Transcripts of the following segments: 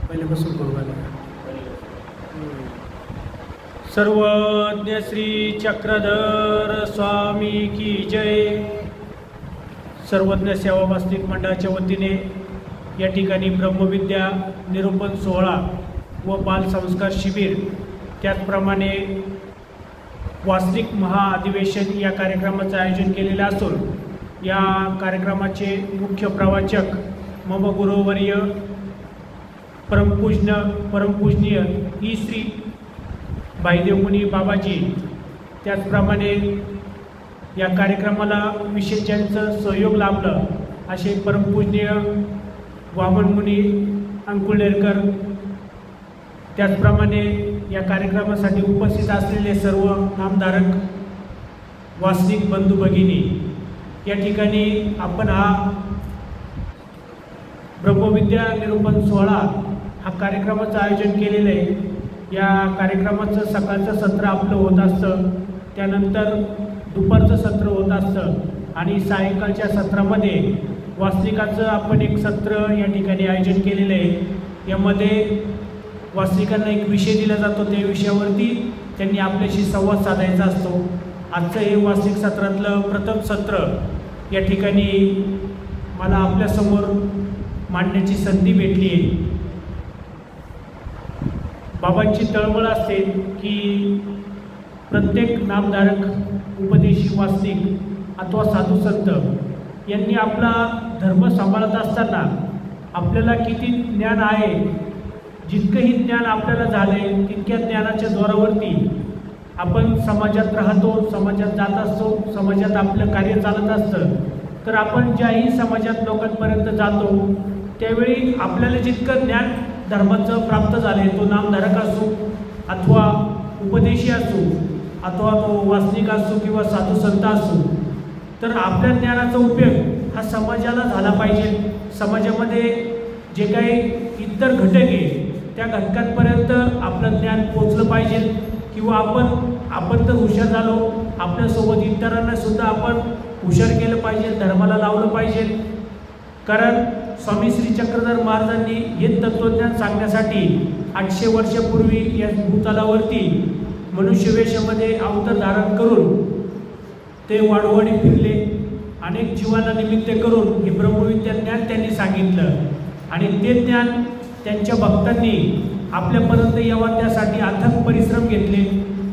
पहिल्यापासून करू लागला. सर्वज्ञ श्री चक्रधर स्वामी की जय. सर्वज्ञ सेवा वास्तविक मंडळाच्या वतीने या ठिकाणी ब्रह्मविद्या निरूपण सोहळा व बालसंस्कार शिबिर, त्याचप्रमाणे वास्तविक महाअधिवेशन या कार्यक्रमाचं आयोजन केलेलं असून या कार्यक्रमाचे मुख्य प्रवाचक मम गुरुवर्य परमपूजनीय ही श्री भाईदेवमुनी बाबाजी, त्याचप्रमाणे या कार्यक्रमाला विशेष ज्यांचं सहयोग लाभलं असे परमपूजनीय वामनमुनी अंकुळनेरकर, त्याचप्रमाणे या कार्यक्रमासाठी उपस्थित असलेले सर्व नामधारक वास्तविक बंधू भगिनी, या ठिकाणी आपण हा ब्रह्मविद्या निरूपण सोहळा हा कार्यक्रमाचं आयोजन केलेलं आहे. या कार्यक्रमाचं सकाळचं सत्र आपलं होत असतं, त्यानंतर दुपारचं सत्र होत असतं आणि सायंकाळच्या सत्रामध्ये वास्तविकाचं आपण एक सत्र या ठिकाणी आयोजन केलेलं आहे. यामध्ये वास्तविकांना एक विषय दिला जातो, त्या विषयावरती त्यांनी आपल्याशी संवाद साधायचा असतो. आजचं हे वास्तविक सत्रातलं प्रथम सत्र या ठिकाणी मला आपल्यासमोर मांडण्याची संधी भेटली आहे. बाबांची तळमळ असते की प्रत्येक नामधारक उपदेशी वास्तविक अथवा साधू संत यांनी आपला धर्म सांभाळत असताना आपल्याला किती ज्ञान आहे, जितकंही ज्ञान आपल्याला झालं आहे तितक्या ज्ञानाच्या जोरावरती आपण समाजात राहतो, समाजात जात असतो, समाजात आपलं कार्य चालत असतं. तर आपण ज्याही समाजात लोकांपर्यंत जातो त्यावेळी आपल्याला जितकं ज्ञान धर्माचं प्राप्त झालं आहे, तो नामधारक असो अथवा उपदेशी असो अथवा तो वास्तविक असो किंवा साधू संत असो, तर आपल्या ज्ञानाचा उपयोग हा समाजाला झाला पाहिजे. समाजामध्ये जे काही इतर घटक आहे त्या घटकांपर्यंत आपलं ज्ञान पोचलं पाहिजे किंवा आपण तर हुशार झालो, आपल्यासोबत इतरांना सुद्धा आपण हुशार केलं पाहिजे, धर्माला लावलं पाहिजे. कारण स्वामी श्री चक्रधर महाराजांनी हे तत्त्वज्ञान सांगण्यासाठी 800 वर्षापूर्वी या भूतलावरती मनुष्यवेशामध्ये अवतार धारण करून ते वाडोवाडी फिरले, अनेक जीवांना निमित्त करून हे ब्रह्मविद्या ज्ञान त्यांनी सांगितलं आणि ते ज्ञान त्यांच्या भक्तांनी आपल्यापर्यंत यावं त्यासाठी अथक परिश्रम घेतले.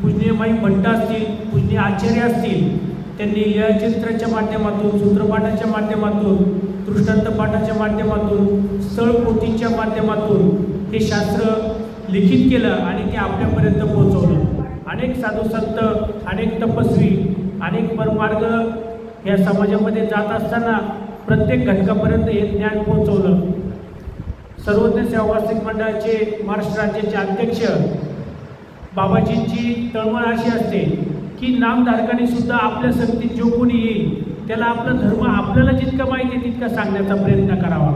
पूजनीय माई भट्ट असतील, पूजनीय आचार्य असतील, त्यांनी लीळाचरित्राच्या माध्यमातून, सूत्रपाठाच्या माध्यमातून, दृष्टांत पाठाच्या माध्यमातून, स्थळपोथीच्या माध्यमातून हे शास्त्र लिखित केलं आणि ते आपल्यापर्यंत पोहोचवलं. अनेक साधू संत, अनेक तपस्वी, अनेक परमार्ग या समाजामध्ये जात असताना प्रत्येक घटकापर्यंत हे ज्ञान पोहोचवलं. सर्वज्ञ सेवा वास्तविक मंडळाचे महाराष्ट्र राज्याचे अध्यक्ष बाबाजींची तळमळ अशी असते की नामधारकांनी सुद्धा आपल्या संगतीत जो कोणी येईल त्याला आपला धर्म आपल्याला जितका माहिती आहे तितका सांगण्याचा प्रयत्न करावा.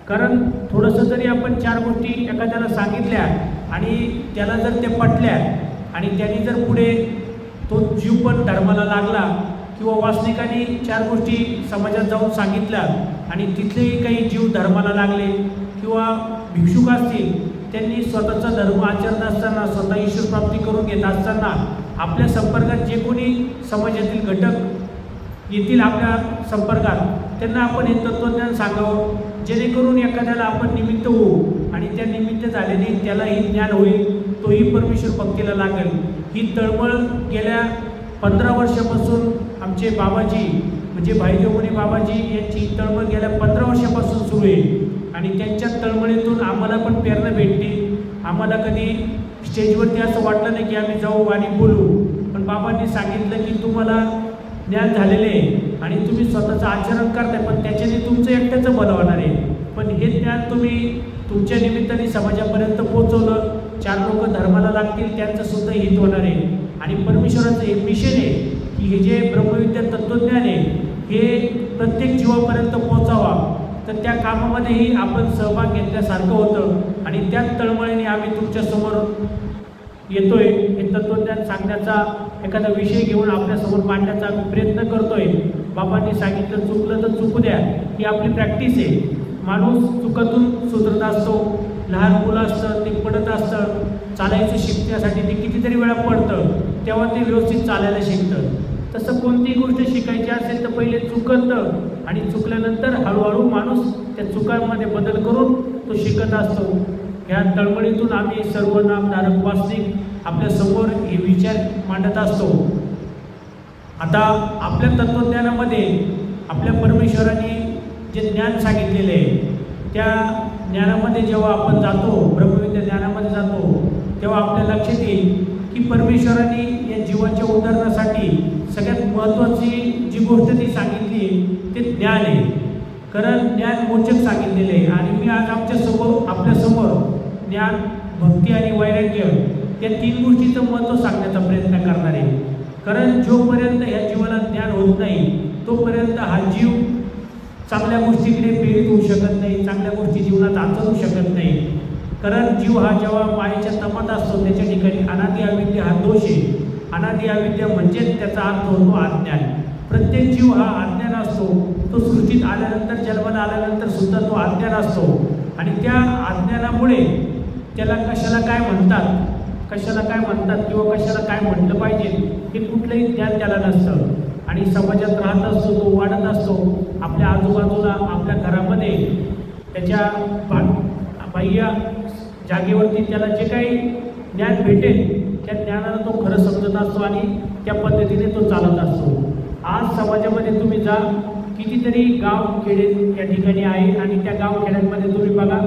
कारण थोडंसं जरी आपण 4 गोष्टी एखाद्याला सांगितल्या आणि त्याला जर ते पटल्या आणि त्यांनी जर पुढे तो जीव पण धर्माला लागला किंवा वास्तविकांनी 4 गोष्टी समाजात जाऊन सांगितल्या आणि तिथलेही काही जीव धर्माला लागले किंवा भिक्षुक असतील, त्यांनी स्वतःचा धर्म आचरत असताना, स्वतः ईश्वर प्राप्ती करून घेत असताना आपल्या संपर्कात जे कोणी समाजातील घटक येतील आपल्या संपर्कात त्यांना आपण हे तत्त्वज्ञान सांगावं, जेणेकरून एखाद्याला आपण निमित्त होऊ आणि त्या निमित्त झाल्याने त्यालाही ज्ञान होईल, तोही परमेश्वर भक्तीला लागेल. ही तळमळ गेल्या 15 वर्षापासून आमचे बाबाजी म्हणजे भाईदेवमुनी बाबाजी यांची तळमळ गेल्या 15 वर्षापासून सुरू आहे आणि त्यांच्या तळमळीतून आम्हाला पण प्रेरणा भेटली. आम्हाला कधी स्टेजवरती असं वाटलं नाही की आम्ही जाऊ आणि बोलू, पण बाबांनी सांगितलं की तुम्हाला ज्ञान झालेले आहे आणि तुम्ही स्वतःचं आचरण करताय, पण त्याच्याने तुमचं एकट्याचं भलं होणार आहे. पण हे ज्ञान तुम्ही तुमच्या निमित्ताने समाजापर्यंत पोहोचवलं, 4 लोक धर्माला लागतील, त्यांचंसुद्धा हित होणार आहे. आणि परमेश्वराचं एक मिशन आहे की हे जे ब्रह्मविद्या तत्त्वज्ञान आहे हे प्रत्येक जीवापर्यंत पोहोचावा. तर त्या कामामध्येही आपण सहभाग घेतल्यासारखं होतं आणि त्याच तळमळीने आम्ही तुमच्यासमोर येतोय. हे तत्त्वज्ञान सांगण्याचा एखादा विषय घेऊन आपल्यासमोर मांडण्याचा प्रयत्न करतोय. बाबांनी सांगितलं चुकलं तर चुकू द्या, ही आपली प्रॅक्टिस आहे. माणूस चुकातून सुधरत असतो, लहान मुलं असतं ते पडत असतं, चालायचं शिकण्यासाठी ते कितीतरी वेळा पडतं, तेव्हा ते व्यवस्थित चालायला शिकतं. तसं कोणतीही गोष्ट शिकायची असेल तर पहिले चुकतं आणि चुकल्यानंतर हळूहळू माणूस त्या चुकांमध्ये बदल करून तो शिकत असतो. ह्या तळमळीतून आम्ही सर्व नामधारक वास्तविक आपल्यासमोर हे विचार मांडत असतो. आता आपल्या तत्त्वज्ञानामध्ये आपल्या परमेश्वराने जे ज्ञान सांगितलेले आहे त्या ज्ञानामध्ये जेव्हा आपण जातो, ब्रह्मविद्या ज्ञानामध्ये जातो, तेव्हा आपल्या लक्षात येईल की परमेश्वराने या जीवाच्या उद्धारणासाठी सगळ्यात महत्त्वाची जी गोष्ट ती सांगितली ते ज्ञान आहे. कारण ज्ञान मोचक सांगितलेले आहे. आणि मी आज आपल्यासमोर ज्ञान, भक्ती आणि वैराग्य या 3 गोष्टीचं महत्त्व सांगण्याचा प्रयत्न करणार आहे. कारण जोपर्यंत ह्या जीवाला ज्ञान होत नाही तोपर्यंत हा जीव चांगल्या गोष्टीकडे प्रेरित होऊ शकत नाही, चांगल्या गोष्टी जीवनात आचरू शकत नाही. कारण जीव हा जेव्हा मायेच्या तमात असतो त्याच्या ठिकाणी अनादि अविद्या हा दोष आहे. अनादि अविद्या म्हणजेच त्याचा अर्थ होतो अज्ञान. प्रत्येक जीव हा अज्ञान असतो. तो सृष्टीत आल्यानंतर, जन्माला आल्यानंतर सुद्धा तो अज्ञान असतो. आणि त्या अज्ञानामुळे त्याला कशाला काय म्हणतात किंवा कशाला काय म्हटलं पाहिजे हे कुठलंही ज्ञान त्याला नसतं. आणि समाजात राहत असतो, तो वाढत असतो. आपल्या आजूबाजूला, आपल्या घरामध्ये त्याच्या बाह्य जागेवरती त्याला जे काही ज्ञान भेटेल त्या ज्ञानाला तो खरं समजत असतो आणि त्या पद्धतीने तो चालत असतो. आज समाजामध्ये तुम्ही जा, कितीतरी गाव खेडे या ठिकाणी आहे आणि त्या गाव खेड्यांमध्ये तुम्ही बघा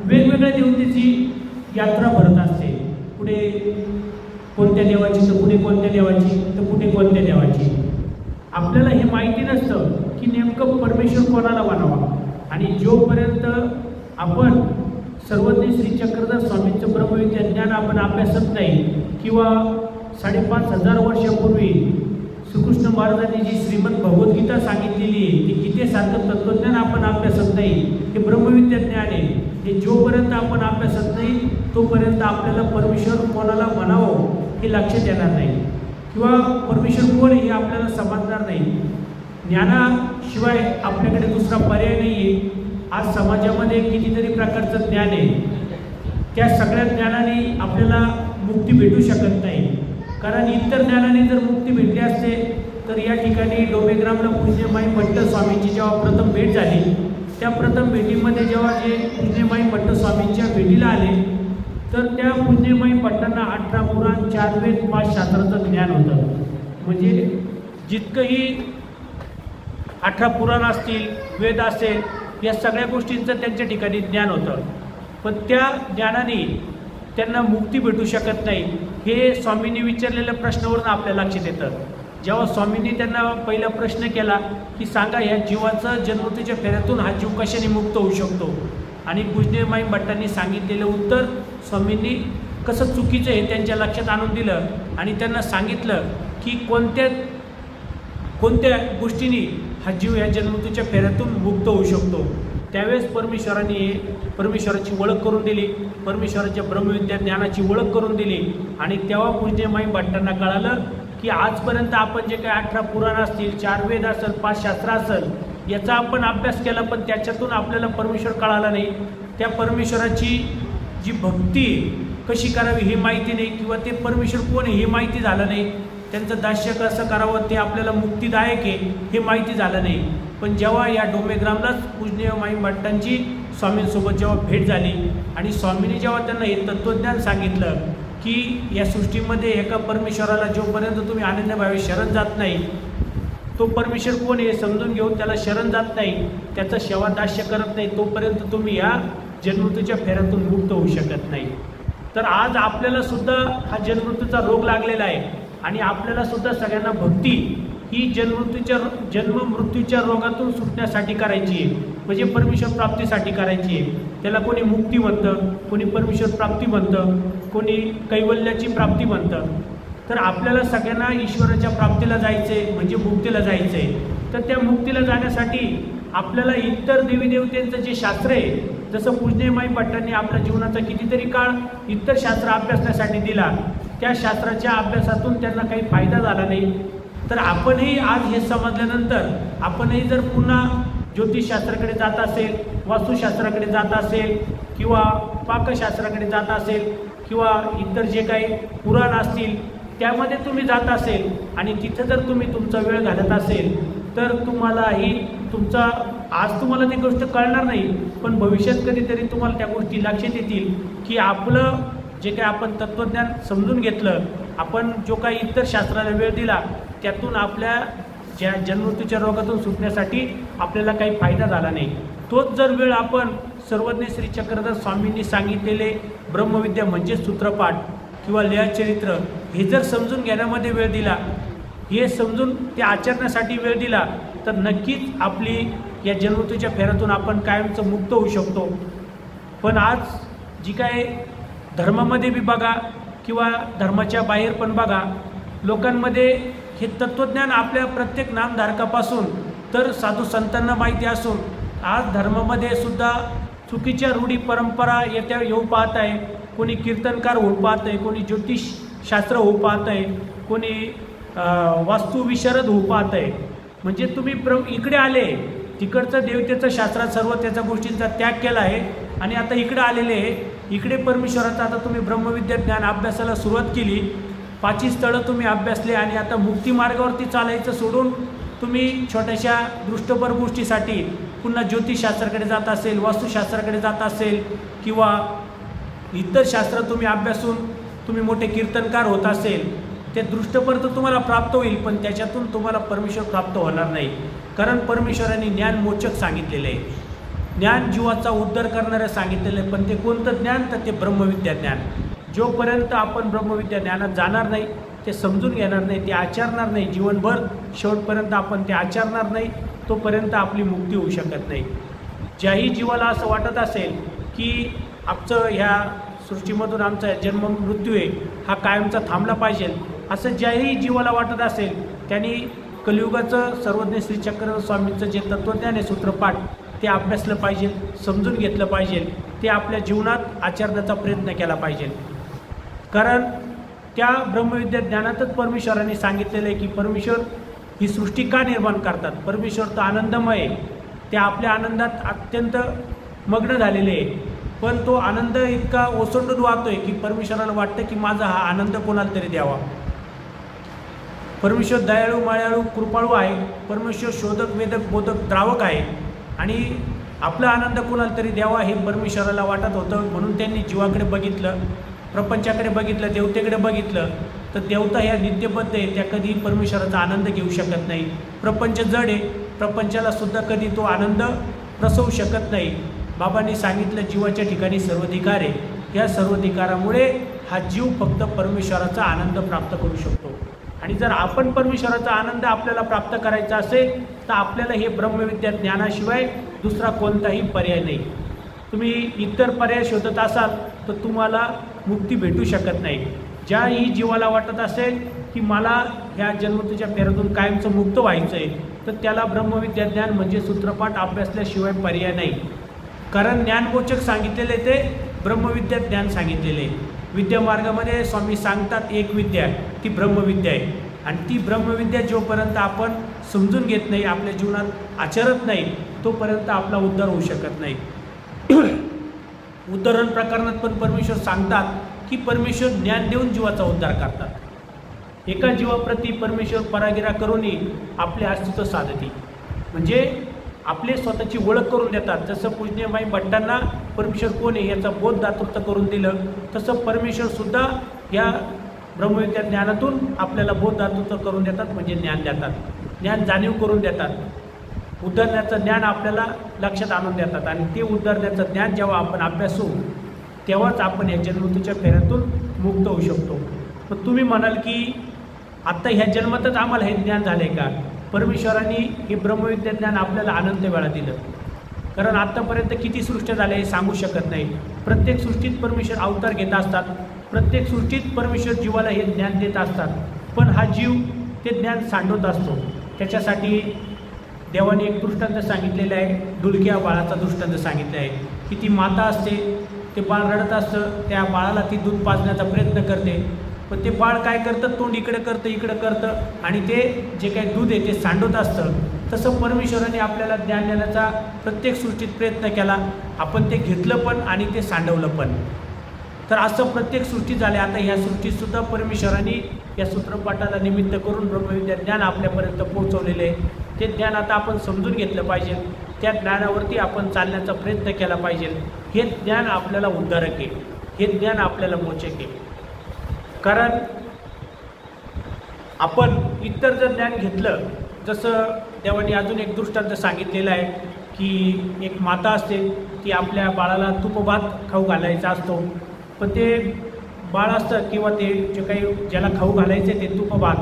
वेगवेगळ्या देवतेची यात्रा भरत असते. पुढे कोणत्या देवाची तर पुढे कोणत्या देवाची तर कुठे कोणत्या देवाची. आपल्याला हे माहिती नसतं की नेमकं परमेश्वर कोणाला मानावा. आणि जोपर्यंत आपण सर्वज्ञ श्री चक्रधर स्वामींचं ब्रह्मविद्या ज्ञान आपण अभ्यासत नाही किंवा 5,500 वर्षापूर्वी श्रीकृष्ण महाराजांनी जी श्रीमद भगवद्गीता सांगितलेली आहे ती गीतेसारखं तत्त्वज्ञान आपण अभ्यासत नाही, हे ब्रह्मविद्या ज्ञान आहे. हे जोपर्यंत आपण अभ्यासत नाही तोपर्यंत आपल्याला परमेश्वर कोणाला म्हणावं हे लक्षात येणार नाही किंवा परमेश्वर कोण हे आपल्याला समजणार नाही. ज्ञानाशिवाय आपल्याकडे दुसरा पर्याय नाही आहे. आज समाजामध्ये कितीतरी प्रकारचं ज्ञान आहे. त्या सगळ्या ज्ञानाने आपल्याला मुक्ती भेटू शकत नाही. कारण इतर ज्ञानाने जर मुक्ती भेटली असते तर या ठिकाणी डोमेग्रामला पूज्यमाई भट्ट स्वामींची जेव्हा प्रथम भेट झाली त्या प्रथम भेटीमध्ये जेव्हा जे पूज्यमाई भट्ट स्वामींच्या भेटीला आले तर त्या पूज्यमाई भट्टांना 18 पुराण, 4 वेद, 5 शास्त्राचं ज्ञान होतं. म्हणजे जितकंही 18 पुराण असतील, वेद असेल, या सगळ्या गोष्टींचं त्यांच्या ठिकाणी ज्ञान होतं. पण त्या ज्ञानाने त्यांना मुक्ती भेटू शकत नाही हे स्वामींनी विचारलेल्या प्रश्नावरून आपल्या लक्षात येतं. जेव्हा स्वामींनी त्यांना पहिला प्रश्न केला की सांगा या जीवाचं जन्ममृत्यूच्या फेऱ्यातून हा जीव कशाने मुक्त होऊ शकतो, आणि पूज्यमाई भट्टांनी सांगितलेलं उत्तर स्वामींनी कसं चुकीचं आहे त्यांच्या लक्षात आणून दिलं आणि त्यांना सांगितलं की कोणत्या गोष्टींनी हा जीव या जन्ममृत्यूच्या फेऱ्यातून मुक्त होऊ शकतो. त्यावेळेस परमेश्वराची ओळख करून दिली, परमेश्वराच्या ब्रह्मविद्या ज्ञानाची ओळख करून दिली. आणि तेव्हा पूज्यमाई भट्टांना कळालं की आजपर्यंत आपण जे काही 18 पुराण असतील, 4 वेद असेल, 5 शास्त्र असेल, याचा आपण अभ्यास केला पण त्याच्यातून आपल्याला परमेश्वर कळाला नाही. त्या परमेश्वराची जी भक्ती कशी करावी हे माहिती नाही किंवा ते परमेश्वर कोण आहे हे माहिती झालं नाही. त्यांचं दास्य कसं करावं ते आपल्याला मुक्तिदायक आहे हे माहिती झालं नाही. पण जेव्हा या डोमेग्रामलाच पूज्यमाई भट्टांची स्वामींसोबत जेव्हा भेट झाली आणि स्वामींनी जेव्हा त्यांना हे तत्त्वज्ञान सांगितलं की या सृष्टीमध्ये एका परमेश्वराला जोपर्यंत तुम्ही अनन्यभावे शरण जात नाही, तो परमेश्वर कोण हे समजून घेऊन त्याला शरण जात नाही, त्याचं सेवा दास्य करत नाही, तोपर्यंत तुम्ही या जन्ममृत्यूच्या फेऱ्यातून मुक्त होऊ शकत नाही. तर आज आपल्याला सुद्धा हा जन्ममृत्यूचा रोग लागलेला आहे आणि आपल्याला सुद्धा सगळ्यांना भक्ती ही जन्ममृत्यूच्या रोगातून सुटण्यासाठी करायची आहे, म्हणजे परमेश्वर प्राप्तीसाठी करायची आहे. त्याला कोणी मुक्ती म्हणतं, कोणी परमेश्वर प्राप्ती म्हणतं, कोणी कैवल्याची प्राप्ती म्हणतं. तर आपल्याला सगळ्यांना ईश्वराच्या प्राप्तीला जायचं आहे म्हणजे मुक्तीला जायचं आहे. तर त्या मुक्तीला जाण्यासाठी आपल्याला इतर देवीदेवतेंचं जे शास्त्र आहे, जसं पूज्यमाई भट्टांनी आपल्या जीवनाचा कितीतरी काळ इतर शास्त्र अभ्यासण्यासाठी दिला, त्या शास्त्राच्या अभ्यासातून त्यांना काही फायदा झाला नाही. तर आपणही आज हे समजल्यानंतर आपणही जर पुन्हा ज्योतिषशास्त्राकडे जात असेल, वास्तुशास्त्राकडे जात असेल किंवा पाकशास्त्राकडे जात असेल किंवा इतर जे काही पुराण असतील त्यामध्ये तुम्ही जात असेल आणि तिथं जर तुम्ही तुमचा वेळ घालत असेल तर तुम्हालाही तुमचा आज तुम्हाला ती गोष्ट कळणार नाही, पण भविष्यात कधीतरी तुम्हाला त्या गोष्टी लक्षात येतील की आपलं जे काही आपण तत्त्वज्ञान समजून घेतलं, आपण जो काही इतर शास्त्राला वेळ दिला त्यातून आपल्या ज्या जन्ममृत्यूच्या रोगातून सुटण्यासाठी आपल्याला काही फायदा झाला नाही. तोच जर वेळ आपण सर्वज्ञ श्री चक्रधर स्वामींनी सांगितलेले ब्रह्मविद्या म्हणजेच सूत्रपाठ किंवा लीळाचरित्र हे जर समजून घेण्यामध्ये वेळ दिला, हे समजून ते आचरण्यासाठी वेळ दिला, तर नक्कीच आपली या जन्ममृत्यूच्या फेऱ्यातून आपण कायमचं मुक्त होऊ शकतो. पण आज जी काय धर्मामध्ये बी बघा किंवा धर्माच्या बाहेर पण बघा, लोकांमध्ये हे तत्त्वज्ञान आपल्या प्रत्येक नामधारकापासून तर साधू संतांना माहिती असून आज धर्मामध्ये सुद्धा चुकीच्या रूढी परंपरा येऊ पाहत आहे. कोणी कीर्तनकार होऊ पाहत आहे, कोणी ज्योतिषशास्त्र होऊ पाहत आहे, कोणी वास्तुविशारद होऊ पाहत आहे. म्हणजे तुम्ही इकडे आले, तिकडचं देवतेचं शास्त्रात सर्व त्याच्या गोष्टींचा त्याग केला आहे आणि आता इकडे आलेले आहे. इकडे परमेश्वराचा आता तुम्ही ब्रह्मविद्या ज्ञान अभ्यासाला सुरुवात केली, 5 स्थळं तुम्ही अभ्यासले आणि आता मुक्ती मार्गावरती चालायचं सोडून तुम्ही छोट्याशा दृष्टपर गोष्टीसाठी पुन्हा ज्योतिषशास्त्राकडे जात असेल, वास्तुशास्त्राकडे जात असेल किंवा इतर शास्त्र तुम्ही अभ्यासून तुम्ही मोठे कीर्तनकार होत असेल, ते दृष्टपर तर तुम्हाला प्राप्त होईल, पण त्याच्यातून तुम्हाला परमेश्वर प्राप्त होणार नाही. कारण परमेश्वरांनी ज्ञान मोचक सांगितलेलं आहे, ज्ञान जीवाचा उद्धार करणारं सांगितलेलं आहे. पण ते कोणतं ज्ञान? तर ते ब्रह्मविद्या ज्ञान. जोपर्यंत आपण ब्रह्मविद्या ज्ञानात जाणार नाही, ते समजून घेणार नाही, ते आचरणार नाही, जीवनभर शेवटपर्यंत आपण ते आचरणार नाही, तोपर्यंत आपली मुक्ती होऊ शकत नाही. ज्याही जीवाला असं वाटत असेल की आमचं ह्या सृष्टीमधून आमचा जन्म मृत्यू आहे हा कायमचा थांबला पाहिजे, असं ज्याही जीवाला वाटत असेल त्यांनी कलियुगाचं सर्वज्ञ श्री चक्रधर स्वामींचं जे तत्त्वज्ञान आहे सूत्रपाठ ते अभ्यासलं पाहिजे, समजून घेतलं पाहिजे, ते आपल्या जीवनात आचरण्याचा प्रयत्न केला पाहिजे. कारण त्या ब्रह्मविद्या ज्ञानातच परमेश्वरांनी सांगितलेलं आहे की परमेश्वर ही सृष्टी का निर्माण करतात. परमेश्वर तर आनंदमय आहे, ते आपल्या आनंदात अत्यंत मग्न झालेले आहे, पण तो आनंद इतका ओसंडून वाहतोय की परमेश्वराला वाटतं की माझा हा आनंद कोणाला तरी द्यावा. परमेश्वर दयाळू, मायाळू, कृपाळू आहे. परमेश्वर शोधक, वेदक, बोधक, द्रावक आहे आणि आपला आनंद कोणाला तरी द्यावा हे परमेश्वराला वाटत होतं. म्हणून त्यांनी जीवाकडे बघितलं, प्रपंचाकडे बघितलं, देवतेकडे बघितलं. तर देवता ह्या नित्यबद्ध आहे, त्या कधी परमेश्वराचा आनंद घेऊ शकत नाही. प्रपंच जड आहे, प्रपंचाला सुद्धा कधी तो आनंद प्रसवू शकत नाही. बाबांनी सांगितलं जीवाच्या ठिकाणी सर्वाधिकार आहे, या सर्वाधिकारामुळे हा जीव फक्त परमेश्वराचा आनंद प्राप्त करू शकतो. आणि जर आपण परमेश्वराचा आनंद आपल्याला प्राप्त करायचा असेल तर आपल्याला हे ब्रह्मविद्या ज्ञानाशिवाय दुसरा कोणताही पर्याय नाही. तुम्ही इतर पर्याय शोधत असाल तर तुम्हाला मुक्ती भेटू शकत नाही. ज्याही जीवाला वाटत असेल की मला ह्या जन्ममृत्यूच्या फेऱ्यातून कायमचं मुक्त व्हायचं आहे तर त्याला ब्रह्मविद्या ज्ञान म्हणजे सूत्रपाठ अभ्यासल्याशिवाय पर्याय नाही. कारण ज्ञानगोचक सांगितलेले ते ब्रह्मविद्या ज्ञान सांगितलेले. विद्यामार्गामध्ये स्वामी सांगतात एक विद्या ती ब्रह्मविद्या आहे आणि ती ब्रह्मविद्या जोपर्यंत आपण समजून घेत नाही, आपल्या जीवनात आचरत नाही, तोपर्यंत आपला उद्धार होऊ शकत नाही. उद्धरण प्रकरणात पण परमेश्वर सांगतात की परमेश्वर ज्ञान देऊन जीवाचा उद्धार करतात. एका जीवाप्रती परमेश्वर परागिरा करूनही आपले अस्तित्व साधते, म्हणजे आपले स्वतःची ओळख करून देतात. जसं पूजनीयबाई भट्टांना परमेश्वर कोण आहे याचा बोध दातृत्व करून दिलं, तसं परमेश्वरसुद्धा या ब्रह्मविद्या ज्ञानातून आपल्याला बोध दातृत्व करून देतात, म्हणजे ज्ञान देतात, ज्ञान जाणीव करून देतात, उद्धरण्याचं ज्ञान आपल्याला लक्षात आणून देतात. आणि ते उद्धरण्याचं ज्ञान जेव्हा आपण अभ्यासू तेव्हाच आपण या जन्ममृत्यूच्या फेऱ्यातून मुक्त होऊ शकतो. मग तुम्ही म्हणाल की आत्ता ह्या जन्मातच आम्हाला हे ज्ञान झालं आहे का? परमेश्वरांनी हे ब्रह्मविद्या ज्ञान आपल्याला अनंत वेळा दिलं. कारण आत्तापर्यंत किती सृष्टी झाल्या हे सांगू शकत नाही. प्रत्येक सृष्टीत परमेश्वर अवतार घेत असतात, प्रत्येक सृष्टीत परमेश्वर जीवाला हे ज्ञान देत असतात. पण हा जीव ते ज्ञान सांडवत असतो. त्याच्यासाठी देवाने एक दृष्टांत सांगितलेलं आहे, डुलक्या बाळाचा दृष्टांत सांगितलं आहे की ती माता असते, ते बाळ रडत असतं, त्या बाळाला ती दूध पाजण्याचा प्रयत्न करते, पण ते बाळ काय करतं, तोंड इकडे करतं इकडं करतं आणि ते जे काही दूध आहे ते सांडवत असतं. तसं परमेश्वराने आपल्याला ज्ञान देण्याचा प्रत्येक सृष्टीत प्रयत्न केला, आपण ते घेतलं पण आणि ते सांडवलं पण. तर असं प्रत्येक सृष्टीत झाले. आता ह्या सृष्टीतसुद्धा परमेश्वराने या सूत्रपाठाला निमित्त करून ब्रह्मविद्या ज्ञान आपल्यापर्यंत पोहोचवलेले आहे. ते ज्ञान आता आपण समजून घेतलं पाहिजे, त्या ज्ञानावरती आपण चालण्याचा प्रयत्न केला पाहिजे. हे ज्ञान आपल्याला उद्धारक आहे, हे ज्ञान आपल्याला मोचक आहे. कारण आपण इतर जर ज्ञान घेतलं, जसं देवाने अजून एक दृष्टांत सांगितलेलं आहे की एक माता असते, ती आपल्या बाळाला तूपभात खाऊ घालायचा असतो, पण ते बाळ असतं किंवा ते जे काही ज्याला खाऊ घालायचे ते तूपभात,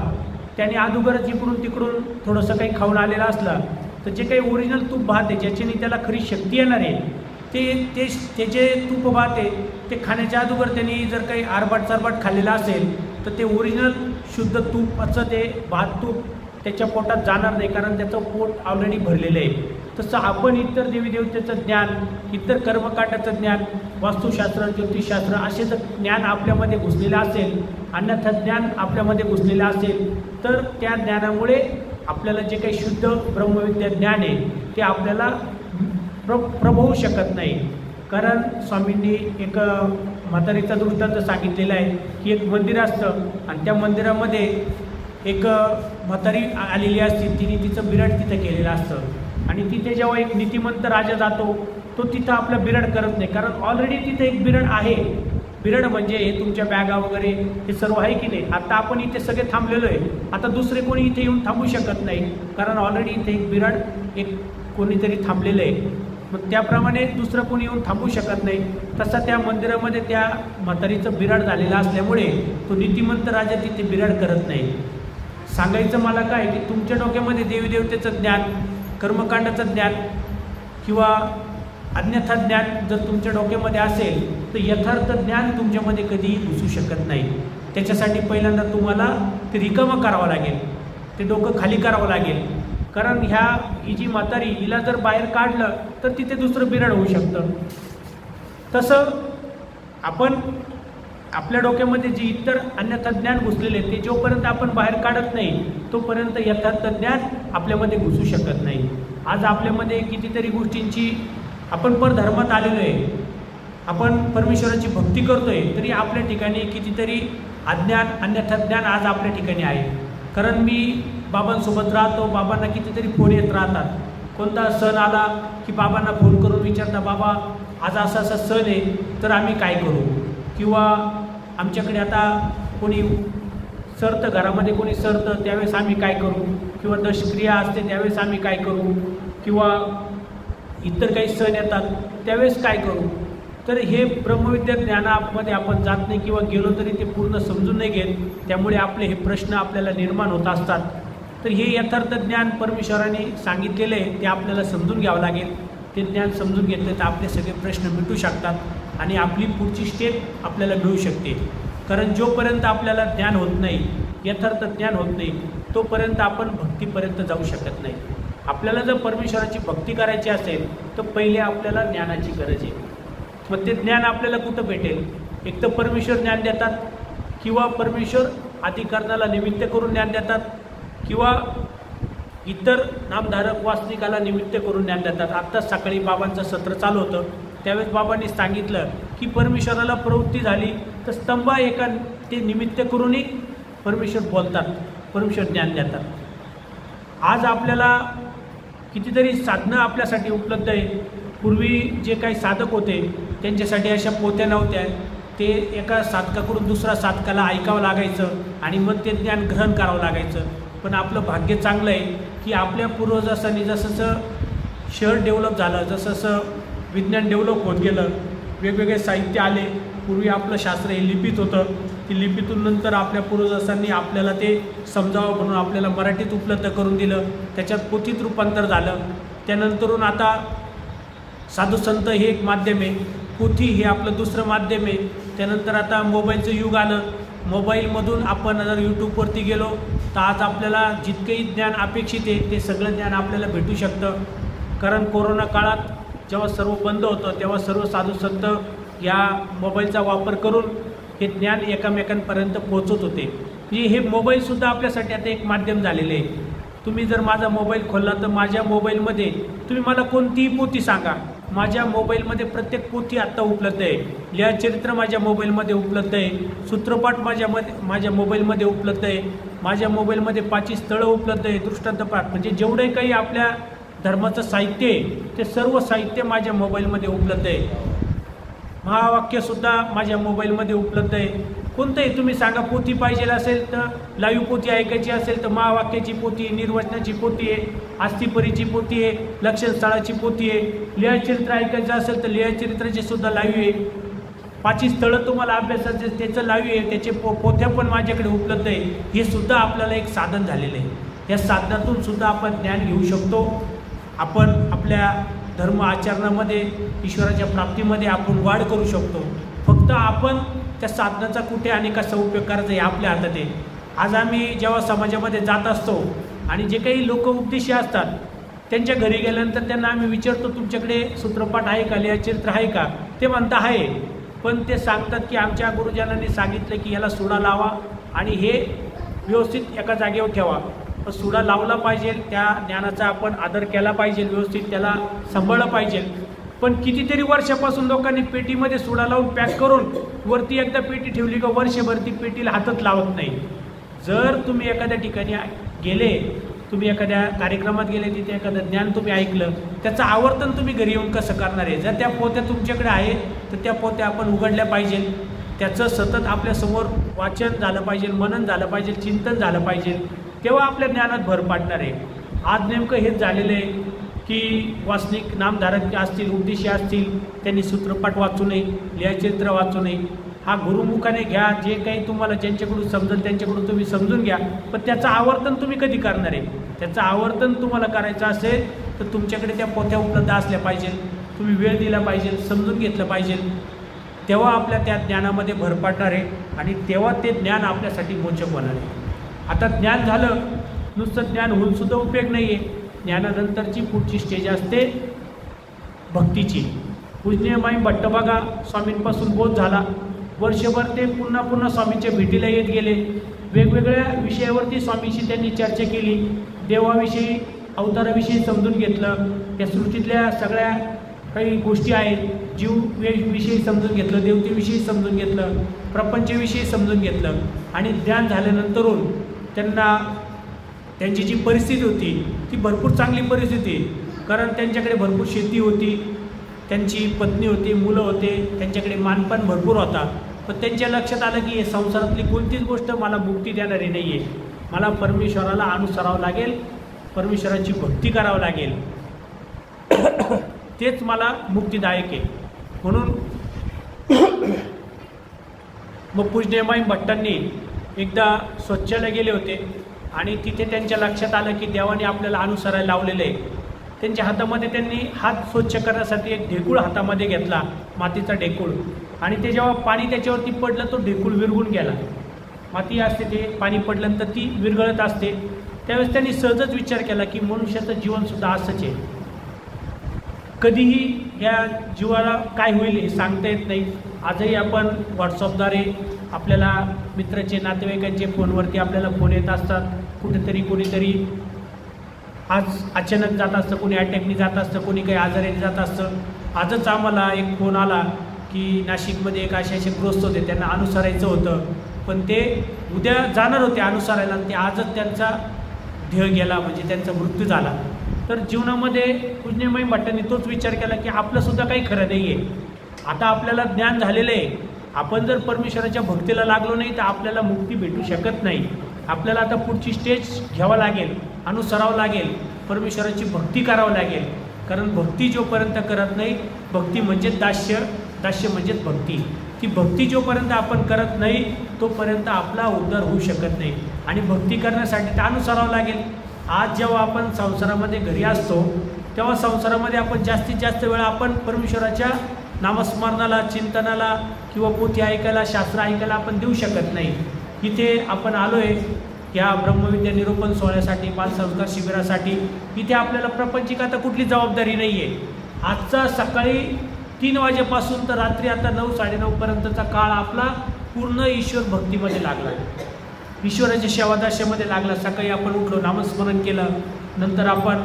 त्याने अगोदरच इकडून तिकडून थोडंसं काही खाऊन आलेलं असलं तर जे काही ओरिजिनल तूप भात आहे, ज्याच्याने त्याला खरी शक्ती येणार आहे, ते जे तूप भात आहे ते खाण्याच्या अगोदर त्यांनी जर काही आरबाट चारबाट खाल्लेलं असेल तर ते ओरिजिनल शुद्ध तुपाचं ते भात तूप त्याच्या पोटात जाणार नाही, कारण त्याचं पोट ऑलरेडी भरलेलं आहे. तसं आपण इतर देवीदेवतेचं ज्ञान, इतर कर्मकांडाचं ज्ञान, वास्तुशास्त्र, ज्योतिषशास्त्र असे जर ज्ञान आपल्यामध्ये घुसलेलं असेल, अन्यथा ज्ञान आपल्यामध्ये घुसलेलं असेल, तर त्या ज्ञानामुळे आपल्याला जे काही शुद्ध ब्रह्मविद्या ज्ञान आहे ते आपल्याला प्रभवू शकत नाही. कारण स्वामींनी एक म्हातारीचा दृष्टांत सांगितलेला आहे की एक मंदिर असतं आणि त्या मंदिरामध्ये एक म्हातारी आलेली असते, तिने तिचं बिराड तिथं केलेलं असतं आणि तिथे जेव्हा एक नीतिमंत राजा जातो तो तिथं आपलं बिराड करत नाही, कारण ऑलरेडी तिथे एक बिराड आहे. बिराड म्हणजे हे तुमच्या बॅगा वगैरे हे सर्व आहे की नाही. आता आपण इथे सगळे थांबलेलो आहे, आता दुसरे कोणी इथे येऊन थांबू शकत नाही, कारण ऑलरेडी इथे एक बिराड एक कोणीतरी थांबलेलं आहे. मग त्याप्रमाणे दुसरं कोणी येऊन थांबू शकत नाही. तसा त्या मंदिरामध्ये त्या म्हातारीचं बिराड झालेलं असल्यामुळे तो नीतिमंत राजा तिथे बिराड करत नाही. सांगायचं मला काय की तुमच्या डोक्यामध्ये देवीदेवतेचं ज्ञान, कर्मकांडाचं ज्ञान किंवा अन्यथा ज्ञान जर तुमच्या डोक्यामध्ये असेल तर यथार्थ ज्ञान तुमच्यामध्ये कधीही घुसू शकत नाही. त्याच्यासाठी पहिल्यांदा तुम्हाला ते रिकामं करावं लागेल, ते डोकं खाली करावं लागेल. कारण ही जी म्हातारी, हिला जर बाहेर काढलं तर तिथे दुसरं बिराड होऊ शकतं. तसं आपण आपल्या डोक्यामध्ये जे इतर अन्यथा ज्ञान घुसलेले ते जोपर्यंत आपण बाहेर काढत नाही तोपर्यंत यथार्थ ज्ञान आपल्यामध्ये घुसू शकत नाही. आज आपल्यामध्ये कितीतरी गोष्टींची आपण परधर्मात आलेलो आहे, आपण परमेश्वराची भक्ती करतोय, तरी आपल्या ठिकाणी कितीतरी अज्ञान, अन्यथा ज्ञान आज आपल्या ठिकाणी आहे. कारण मी बाबांसोबत राहतो, बाबांना कितीतरी फोन येत राहतात. कोणता सण आला की बाबांना फोन करून विचारता, बाबा आज असा असा सण आहे तर आम्ही काय करू, किंवा आमच्याकडे आता कोणी सरतं, घरामध्ये कोणी सरतं त्यावेळेस आम्ही काय करू, किंवा दशक्रिया असते त्यावेळेस आम्ही काय करू, किंवा इतर काही सण येतात त्यावेळेस काय करू. तर हे ब्रह्मविद्या ज्ञानामध्ये आपण जात नाही किंवा गेलो तरी ते पूर्ण समजून नाही घेत, त्यामुळे आपले हे प्रश्न आपल्याला निर्माण होत असतात. तर हे यथार्थ ज्ञान परमेश्वराने सांगितलेलं आहे, ते आपल्याला समजून घ्यावं लागेल. ते ज्ञान समजून घेतलं तर आपले सगळे प्रश्न मिटू शकतात आणि आपली पुढची स्टेप आपल्याला मिळू शकते. कारण जोपर्यंत आपल्याला ज्ञान होत नाही, यथार्थ ज्ञान होत नाही, तोपर्यंत आपण भक्तीपर्यंत जाऊ शकत नाही. आपल्याला जर परमेश्वराची भक्ती करायची असेल तर पहिले आपल्याला ज्ञानाची गरज आहे. मग ते ज्ञान आपल्याला कुठं भेटेल? एक तर परमेश्वर ज्ञान देतात, किंवा परमेश्वर अधिकरणाला निमित्त करून ज्ञान देतात, किंवा इतर नामधारक वास्तविकाला निमित्त करून ज्ञान देतात. आत्ताच सकाळी बाबांचं सत्र चालू होतं, त्यावेळेस बाबांनी सांगितलं की परमेश्वराला प्रवृत्ती झाली तर स्तंभ एका ते निमित्त करूनही परमेश्वर बोलतात, परमेश्वर ज्ञान देतात. आज आपल्याला कितीतरी साधनं आपल्यासाठी उपलब्ध आहे. पूर्वी जे काही साधक होते त्यांच्यासाठी अशा पोथ्या नव्हत्या, ते एका साधकाकडून दुसऱ्या साधकाला ऐकावं लागायचं आणि मग ते ज्ञान ग्रहण करावं लागायचं. पण आपलं भाग्य चांगलं आहे की आपल्या पूर्वजांनी जसं शहर डेव्हलप झालं, जसं विज्ञान डेव्हलप होत गेलं, वेगवेगळे साहित्य आले. पूर्वी आपलं शास्त्र हे लिपीत होतं, ती लिपीतून नंतर आपल्या पूर्वजांनी आपल्याला ते समजावं म्हणून आपल्याला मराठीत उपलब्ध करून दिलं, त्याच्यात पोथीत रूपांतर झालं. त्यानंतरून आता साधुसंत हे एक माध्यम आहे, पोथी हे आपलं दुसरं माध्यम आहे. त्यानंतर आता मोबाईलचं युग आलं, मोबाईलमधून आपण जर यूट्यूबवरती गेलो तर आज आपल्याला जितकंही ज्ञान अपेक्षित आहे ते सगळं ज्ञान आपल्याला भेटू शकतं. कारण कोरोना काळात जेव्हा सर्व बंद होतं तेव्हा सर्व साधुसंत या मोबाईलचा वापर करून हे ज्ञान एकमेकांपर्यंत पोहोचत होते. म्हणजे हे मोबाईलसुद्धा आपल्यासाठी आता एक माध्यम झालेलं आहे. तुम्ही जर माझा मोबाईल खोलला तर माझ्या मोबाईलमध्ये तुम्ही मला कोणतीही पोथी सांगा, माझ्या मोबाईलमध्ये प्रत्येक पोथी आत्ता उपलब्ध आहे. लीळाचरित्र माझ्या मोबाईलमध्ये उपलब्ध आहे, सूत्रपाठ माझ्या मोबाईलमध्ये उपलब्ध आहे, माझ्या मोबाईलमध्ये 5 स्थळं उपलब्ध आहे, दृष्टांतपाठ, म्हणजे जेवढे काही आपल्या धर्माचं साहित्य आहे ते सर्व साहित्य माझ्या मोबाईलमध्ये उपलब्ध आहे. महावाक्यसुद्धा माझ्या मोबाईलमध्ये उपलब्ध आहे. कोणतंही तुम्ही सांगा, पोथी पाहिजे असेल तर लाईव्ह पोथी ऐकायची असेल तर महावाक्याची पोथी, निर्वचनाची पोथी आहे, आस्तिपरीची पोथी आहे, लक्षणस्थळाची पोथी आहे. लीळाचरित्र ऐकायचं असेल तर लीळाचरित्राची सुद्धा लाईव्ह आहे. 5 स्थळं तुम्हाला अभ्यासाचं त्याचं लाईव्ह आहे, त्याचे पोथ्या पण माझ्याकडे उपलब्ध आहे. हे सुद्धा आपल्याला एक साधन झालेलं आहे. या साधनातून सुद्धा आपण ज्ञान घेऊ शकतो. आपण आपल्या धर्म आचरणामध्ये, ईश्वराच्या प्राप्तीमध्ये आपण वाढ करू शकतो. फक्त आपण त्या साधनाचा कुठे आणि कसा उपयोग करायचा हे आपल्या हातात आहे. आज आम्ही जेव्हा समाजामध्ये जात असतो आणि जे काही लोक उपदेशी असतात त्यांच्या घरी गेल्यानंतर त्यांना आम्ही विचारतो, तुमच्याकडे सूत्रपाठ आहे का, लीळाचरित्र आहे का? ते म्हणता आहे, पण ते सांगतात की आमच्या गुरुजनांनी सांगितलं की याला सुडा लावा आणि हे व्यवस्थित एका जागेवर ठेवा. सुडा लावला पाहिजे, त्या ज्ञानाचा आपण आदर केला पाहिजे, व्यवस्थित त्याला सांभाळलं पाहिजे. पण कितीतरी वर्षापासून लोकांनी पेटीमध्ये सुडा लावून पॅक करून वरती एकदा पेटी ठेवली का वर्षभर ती पेटीला हातच लावत नाही. जर तुम्ही एखाद्या ठिकाणी गेले, तुम्ही एखाद्या कार्यक्रमात गेले, तिथे एखादं ज्ञान तुम्ही ऐकलं, त्याचं आवर्तन तुम्ही घरी येऊन कसं करणार आहे? जर त्या पोथ्या तुमच्याकडे आहे तर त्या पोथ्या आपण उघडल्या पाहिजे, त्याचं सतत आपल्यासमोर वाचन झालं पाहिजे, मनन झालं पाहिजे, चिंतन झालं पाहिजे, तेव्हा आपल्या ज्ञानात भर पाडणार आहे. आज नेमकं हेच झालेलं आहे की वासनिक नामधारक असतील, उपदेशी असतील, त्यांनी सूत्रपाठ वाचू नये, लीळाचरित्र वाचू नये. हा गुरुमुखाने घ्या, जे काही तुम्हाला ज्यांच्याकडून समजेल त्यांच्याकडून तुम्ही समजून घ्या, पण त्याचं आवर्तन तुम्ही कधी करणार आहे? त्याचं आवर्तन तुम्हाला करायचं असेल तर तुमच्याकडे त्या पोथ्या उपलब्ध असल्या पाहिजे, तुम्ही वेळ दिला पाहिजे, समजून घेतलं पाहिजे, तेव्हा आपल्या त्या ज्ञानामध्ये भर पाडणार आहे आणि तेव्हा ते ज्ञान आपल्यासाठी मोचक होणार आहे. आता ज्ञान झालं, नुसतं ज्ञान होऊन सुद्धा उपयोग नाही आहे. ज्ञानानंतरची पुढची स्टेज असते भक्तीची. पूजनीय माई भट्ट बघा, स्वामींपासून बोध झाला, वर्षभर ते पुन्हा पुन्हा स्वामींच्या भेटीला येत गेले. वेगवेगळ्या विषयावरती स्वामींशी त्यांनी चर्चा केली, देवाविषयी, अवताराविषयी समजून घेतलं, या सृष्टीतल्या सगळ्या काही गोष्टी आहेत, जीवविषयी समजून घेतलं, देवतेविषयी समजून घेतलं, प्रपंचविषयी समजून घेतलं. आणि ज्ञान झाल्यानंतरून त्यांना त्यांची जी परिस्थिती होती ती भरपूर चांगली परिस्थिती, कारण त्यांच्याकडे भरपूर शेती होती, त्यांची पत्नी होती, मुलं होते, त्यांच्याकडे मानपान भरपूर होता. पण त्यांच्या लक्षात आलं की हे संसारातली कोणतीच गोष्ट मला मुक्ती देणारी नाही आहे, मला परमेश्वराला अनुसरावं लागेल, परमेश्वराची भक्ती करावं लागेल, तेच मला मुक्तिदायक आहे. म्हणून मग पूजनीय माई भट्टांनी एकदा स्वच्छालय गेले होते आणि तिथे त्यांच्या लक्षात आलं की देवाने आपल्याला अनुसरायला लावलेलं आहे. त्यांच्या हातामध्ये त्यांनी हात स्वच्छ करण्यासाठी एक ढेकूळ हातामध्ये घेतला, मातीचा ढेकूळ, आणि ते जेव्हा पाणी त्याच्यावरती पडलं तो ढेकूळ विरघळून गेला. माती असते ते पाणी पडल्यानंतर ती विरघळत असते. त्यावेळेस त्यांनी सहजच विचार केला की मनुष्याचं जीवनसुद्धा असंच आहे, कधीही या जीवाला काय होईल हे सांगता येत नाही. आजही आपण व्हॉट्सअपद्वारे आपल्याला मित्राचे, नातेवाईकांचे फोनवरती आपल्याला फोन येत असतात, कुठेतरी कोणीतरी आज अचानक जात असतं, कोणी अटॅकनी जात असतं, कोणी काही आजाराने जात असतं. आजच आम्हाला एक फोन आला की नाशिकमध्ये एक असे ग्रस्त होते, त्यांना अनुसरायचं होतं, पण ते उद्या जाणार होते अनुसरायला, ते आजच त्यांचा ध्येय गेला, म्हणजे त्यांचा मृत्यू झाला. तर जीवनामध्ये पूजनीय माई भट्टांनी तोच विचार केला की आपलंसुद्धा काही खरं नाही आहे. आता आपल्याला ज्ञान झालेलं आहे, आपण जर परमेश्वराच्या भक्तीला लागलो नाही तर आपल्याला मुक्ती भेटू शकत नाही. आपल्याला आता पुढची स्टेज घ्यावं लागेल, अनुसरावं लागेल, परमेश्वराची भक्ती करावं लागेल. कारण भक्ती जोपर्यंत करत नाही, भक्ती म्हणजेच दास्य, दास्य म्हणजेच भक्ती, ती भक्ती जोपर्यंत आपण करत नाही तोपर्यंत आपला उद्धार होऊ शकत नाही. आणि भक्ती करण्यासाठी तर अनुसरावं लागेल. आज जेव्हा आपण संसारामध्ये घरी असतो तेव्हा संसारामध्ये आपण जास्तीत जास्त वेळ आपण परमेश्वराच्या नामस्मरणाला, चिंतनाला किंवा पोथी ऐकायला, शास्त्र ऐकायला आपण देऊ शकत नाही. इथे आपण आलो आहे या ब्रह्मविद्या निरूपण सोहळ्यासाठी, बालसंस्कार शिबिरासाठी. इथे आपल्याला प्रापंचिक आता कुठली जबाबदारी नाही आहे. आजचा सकाळी 3 वाजेपासून तर रात्री आता 9-9:30पर्यंतचा काळ आपला पूर्ण ईश्वर भक्तीमध्ये लागला आहे. ईश्वराच्या सेवादास्यामध्ये लागला. सकाळी आपण उठलो, नामस्मरण केलं, नंतर आपण